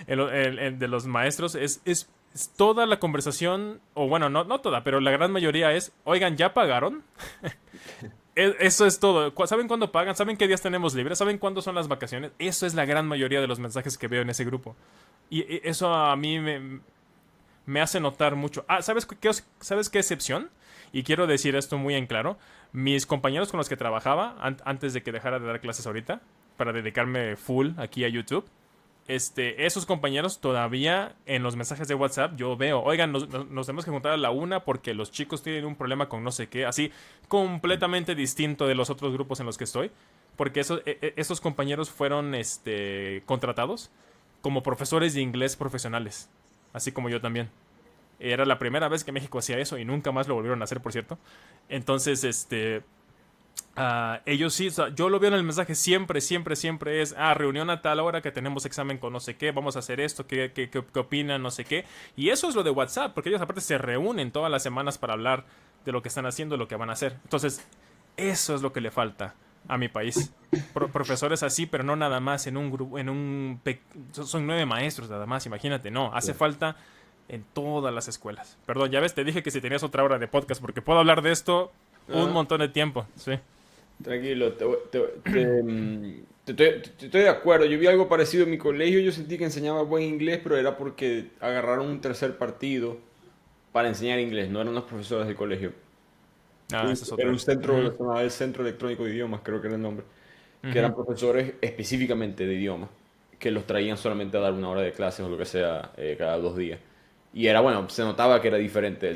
de los maestros, es toda la conversación, o bueno, no toda, pero la gran mayoría es, oigan, ¿ya pagaron? Eso es todo. ¿Saben cuándo pagan? ¿Saben qué días tenemos libres? ¿Saben cuándo son las vacaciones? Eso es la gran mayoría de los mensajes que veo en ese grupo. Y eso a mí me hace notar mucho. ¿Sabes qué excepción? Y quiero decir esto muy en claro. Mis compañeros con los que trabajaba antes de que dejara de dar clases ahorita, para dedicarme full aquí a YouTube, esos compañeros todavía en los mensajes de WhatsApp yo veo, oigan, nos tenemos que juntar a la 1 porque los chicos tienen un problema con no sé qué, así completamente distinto de los otros grupos en los que estoy, porque esos compañeros fueron contratados como profesores de inglés profesionales, así como yo también. Era la primera vez que México hacía eso y nunca más lo volvieron a hacer, por cierto. Entonces, ellos sí, o sea, yo lo veo en el mensaje siempre, siempre, siempre es, reunión a tal hora que tenemos examen con no sé qué, vamos a hacer esto, qué opinan, no sé qué. Y eso es lo de WhatsApp, porque ellos aparte se reúnen todas las semanas para hablar de lo que están haciendo, lo que van a hacer. Entonces, eso es lo que le falta a mi país. Profesores así, pero no nada más en un grupo, son 9 maestros nada más, imagínate, no, hace falta en todas las escuelas. Perdón, ya ves, te dije que si tenías otra hora de podcast, porque puedo hablar de esto un Ah, montón de tiempo, sí. tranquilo, estoy de acuerdo. Yo vi algo parecido en mi colegio. Yo sentí que enseñaba buen inglés, pero era porque agarraron un tercer partido para enseñar inglés. No eran los profesores del colegio. Esa es Era un otra. centro, Ujú, se llamaba el Centro Electrónico de Idiomas, creo que era el nombre. Que eran ujú. profesores específicamente de idiomas, que los traían solamente a dar una hora de clases o lo que sea cada 2 días. Y era bueno, se notaba que era diferente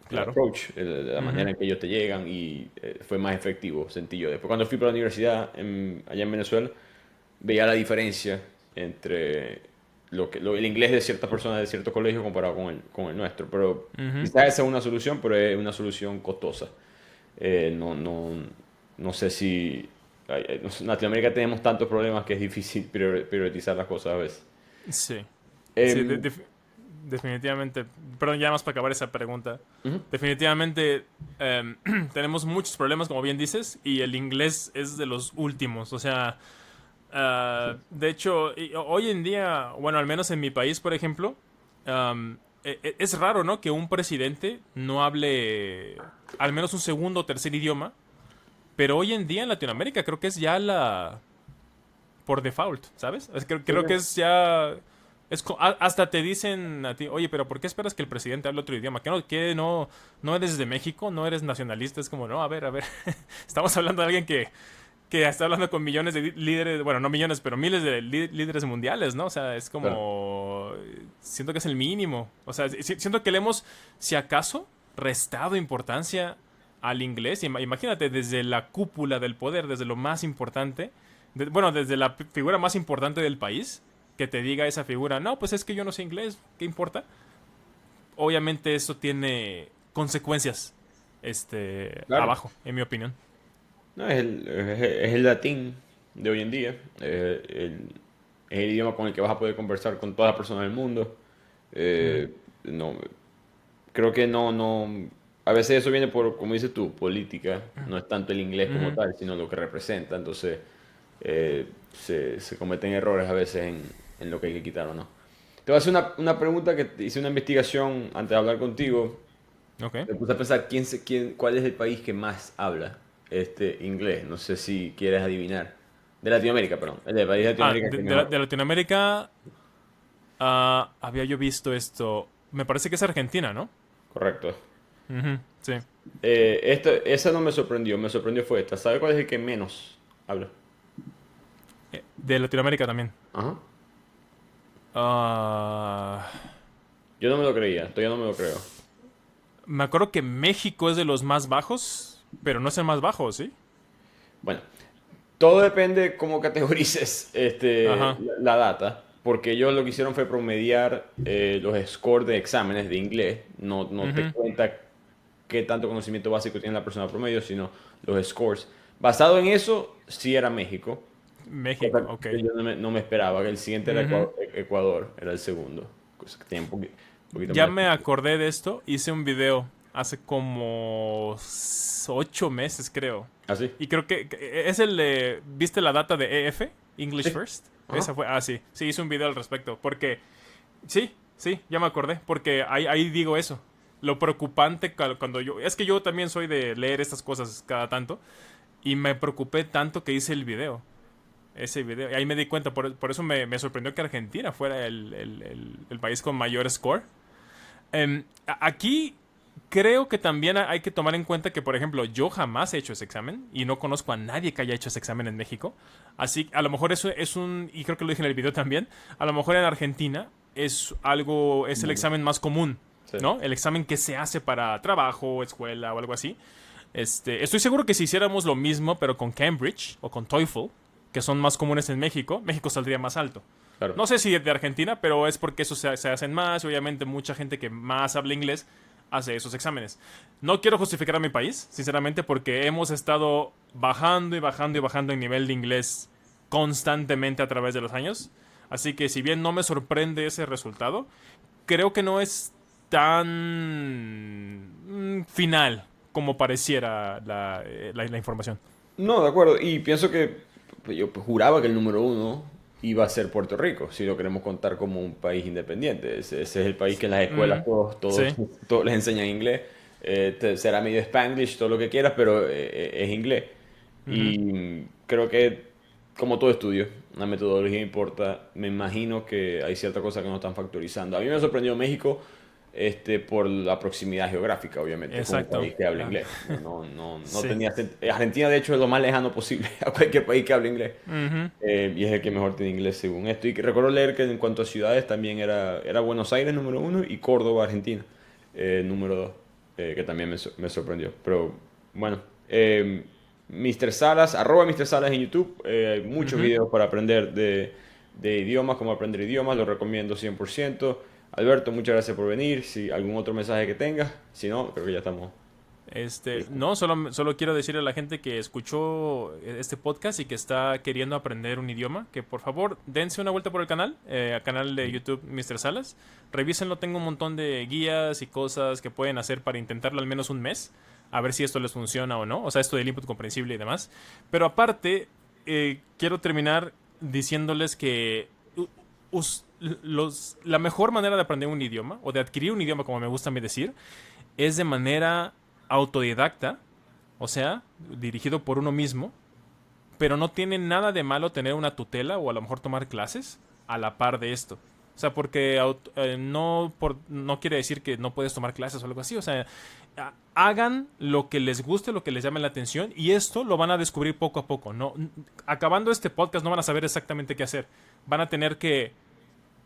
el Claro. approach, la manera Ujú. en que ellos te llegan y fue más efectivo, sentí yo. Después cuando fui para la universidad allá en Venezuela, veía la diferencia entre el inglés de ciertas personas de cierto colegio comparado con el nuestro. Pero Ujú. quizás esa es una solución, pero es una solución costosa. No sé si... En Latinoamérica tenemos tantos problemas que es difícil priorizar las cosas a veces. Sí. Sí, Em, definitivamente. Perdón, ya más para acabar esa pregunta. Ujú. Definitivamente tenemos muchos problemas, como bien dices, y el inglés es de los últimos. O sea, de hecho, hoy en día, bueno, al menos en mi país, por ejemplo, es raro, ¿no? Que un presidente no hable al menos un segundo o tercer idioma. Pero hoy en día en Latinoamérica creo que es ya la por default, ¿sabes? Sí, Creo que es ya... hasta te dicen a ti, oye, pero ¿por qué esperas que el presidente hable otro idioma? ¿No eres de México? ¿No eres nacionalista? Es como, no, a ver. Estamos hablando de alguien que está hablando con millones de líderes, bueno, no millones, pero miles de líderes mundiales, ¿no? O sea, es claro. como... Siento que es el mínimo. O sea, siento que le hemos, si acaso, restado importancia al inglés. Imagínate, desde la cúpula del poder, desde lo más importante bueno, desde la figura más importante del país, que te diga esa figura, no, pues es que yo no sé inglés, ¿qué importa? Obviamente eso tiene consecuencias, Claro. abajo, en mi opinión. No, es el latín de hoy en día. Es el idioma con el que vas a poder conversar con todas las personas del mundo. Mm, No, creo que no. A veces eso viene por, como dices tú, política. No es tanto el inglés como ujú. tal, sino lo que representa. Entonces, se cometen errores a veces en lo que hay que quitar o no. Te voy a hacer una pregunta que hice una investigación antes de hablar contigo. Ok. Me puse a pensar cuál es el país que más habla este inglés. No sé si quieres adivinar. De Latinoamérica, perdón. El del país de Ah, Latinoamérica que mejor. de Latinoamérica había yo visto esto. Me parece que es Argentina, ¿no? Correcto. Ujú, sí. Esa no me sorprendió. Me sorprendió fue esta. ¿Sabe cuál es el que menos habla? De Latinoamérica también. Ajá. Ah, Yo no me lo creía. Todavía no me lo creo. me acuerdo que México es de los más bajos, pero no es el más bajo, ¿sí? Bueno, todo depende cómo categorices Ajá. la data, porque ellos lo que hicieron fue promediar los scores de exámenes de inglés. No te Ujú. cuenta qué tanto conocimiento básico tiene la persona promedio, sino los scores. Basado en eso, sí era México, México, cosa ok. que yo no me esperaba, que el siguiente era Ujú. Ecuador, era el segundo, cosa que tiene un poquito Ya más. me acordé de esto. Hice un video hace como 8 meses, creo. ¿Así? Y creo que es el de... ¿Viste la data de EF? English Sí. First. Ajá. Esa fue... Ah, sí. Sí, hice un video al respecto. Porque... Sí, ya me acordé. Porque ahí digo eso. Lo preocupante cuando yo... Es que yo también soy de leer estas cosas cada tanto. Y me preocupé tanto que hice el video. Ese video. Y ahí me di cuenta. Por eso me sorprendió que Argentina fuera el país con mayor score. Aquí creo que también hay que tomar en cuenta que, por ejemplo, yo jamás he hecho ese examen y no conozco a nadie que haya hecho ese examen en México. Así, a lo mejor eso es y creo que lo dije en el video también, a lo mejor en Argentina es el examen más común, Sí. ¿no? El examen que se hace para trabajo, escuela o algo así. Estoy seguro que si hiciéramos lo mismo, pero con Cambridge o con TOEFL, que son más comunes en México, México saldría más alto. Claro. No sé si de Argentina, pero es porque eso se hacen más. Obviamente, mucha gente que más habla inglés hace esos exámenes. No quiero justificar a mi país, sinceramente, porque hemos estado bajando y bajando y bajando en nivel de inglés constantemente a través de los años. Así que, si bien no me sorprende ese resultado, creo que no es tan final como pareciera la información. No, de acuerdo. Y pienso que yo juraba que el número uno iba a ser Puerto Rico, si lo queremos contar como un país independiente. Ese es el país que en las escuelas Mm, sí. todos les enseñan inglés. Será medio Spanglish, todo lo que quieras, pero es inglés. Ujú. Y creo que, como todo estudio, la metodología importa. Me imagino que hay ciertas cosas que no están factorizando. A mí me sorprendió México por la proximidad geográfica, obviamente, con un Exacto. país que habla Ah, inglés. No sí. tenía Argentina, de hecho, es lo más lejano posible a cualquier país que hable inglés. Ujú. Y es el que mejor tiene inglés según esto. Y que recuerdo leer que en cuanto a ciudades también era Buenos Aires número uno y Córdoba, Argentina, número dos. que también me sorprendió. Pero bueno, Mr. Salas, arroba Mr. Salas en YouTube, hay muchos Ujú. videos para aprender de idiomas, cómo aprender idiomas, lo recomiendo 100%. Alberto, muchas gracias por venir. Si algún otro mensaje que tengas, si no, creo que ya estamos listos. No, solo quiero decirle a la gente que escuchó este podcast y que está queriendo aprender un idioma, que por favor dense una vuelta por el canal, al canal de YouTube Mr. Salas. Revísenlo, tengo un montón de guías y cosas que pueden hacer para intentarlo al menos un mes, a ver si esto les funciona o no, o sea, esto del input comprensible y demás. Pero aparte, quiero terminar diciéndoles que la mejor manera de aprender un idioma, o de adquirir un idioma, como me gusta a mí decir, es de manera autodidacta, o sea, dirigido por uno mismo, pero no tiene nada de malo tener una tutela o a lo mejor tomar clases a la par de esto. O sea, porque no quiere decir que no puedes tomar clases o algo así. O sea, hagan lo que les guste, lo que les llame la atención, y esto lo van a descubrir poco a poco. No, acabando este podcast no van a saber exactamente qué hacer. Van a tener que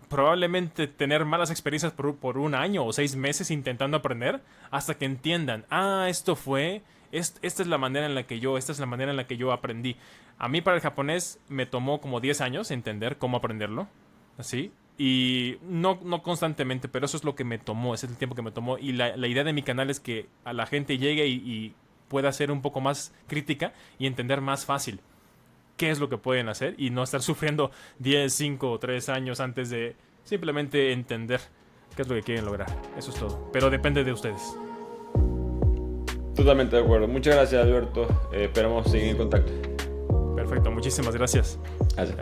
probablemente tener malas experiencias por un año o 6 meses intentando aprender hasta que entiendan, esta es la manera en la que yo aprendí. A mí para el japonés me tomó como 10 años entender cómo aprenderlo, así, y no constantemente, pero eso es lo que me tomó, ese es el tiempo que me tomó, y la idea de mi canal es que a la gente llegue y pueda ser un poco más crítica y entender más fácil qué es lo que pueden hacer y no estar sufriendo 10, 5 o 3 años antes de simplemente entender qué es lo que quieren lograr. Eso es todo. Pero depende de ustedes. Totalmente de acuerdo. Muchas gracias, Alberto. Esperamos seguir en contacto. Perfecto, muchísimas gracias. Gracias.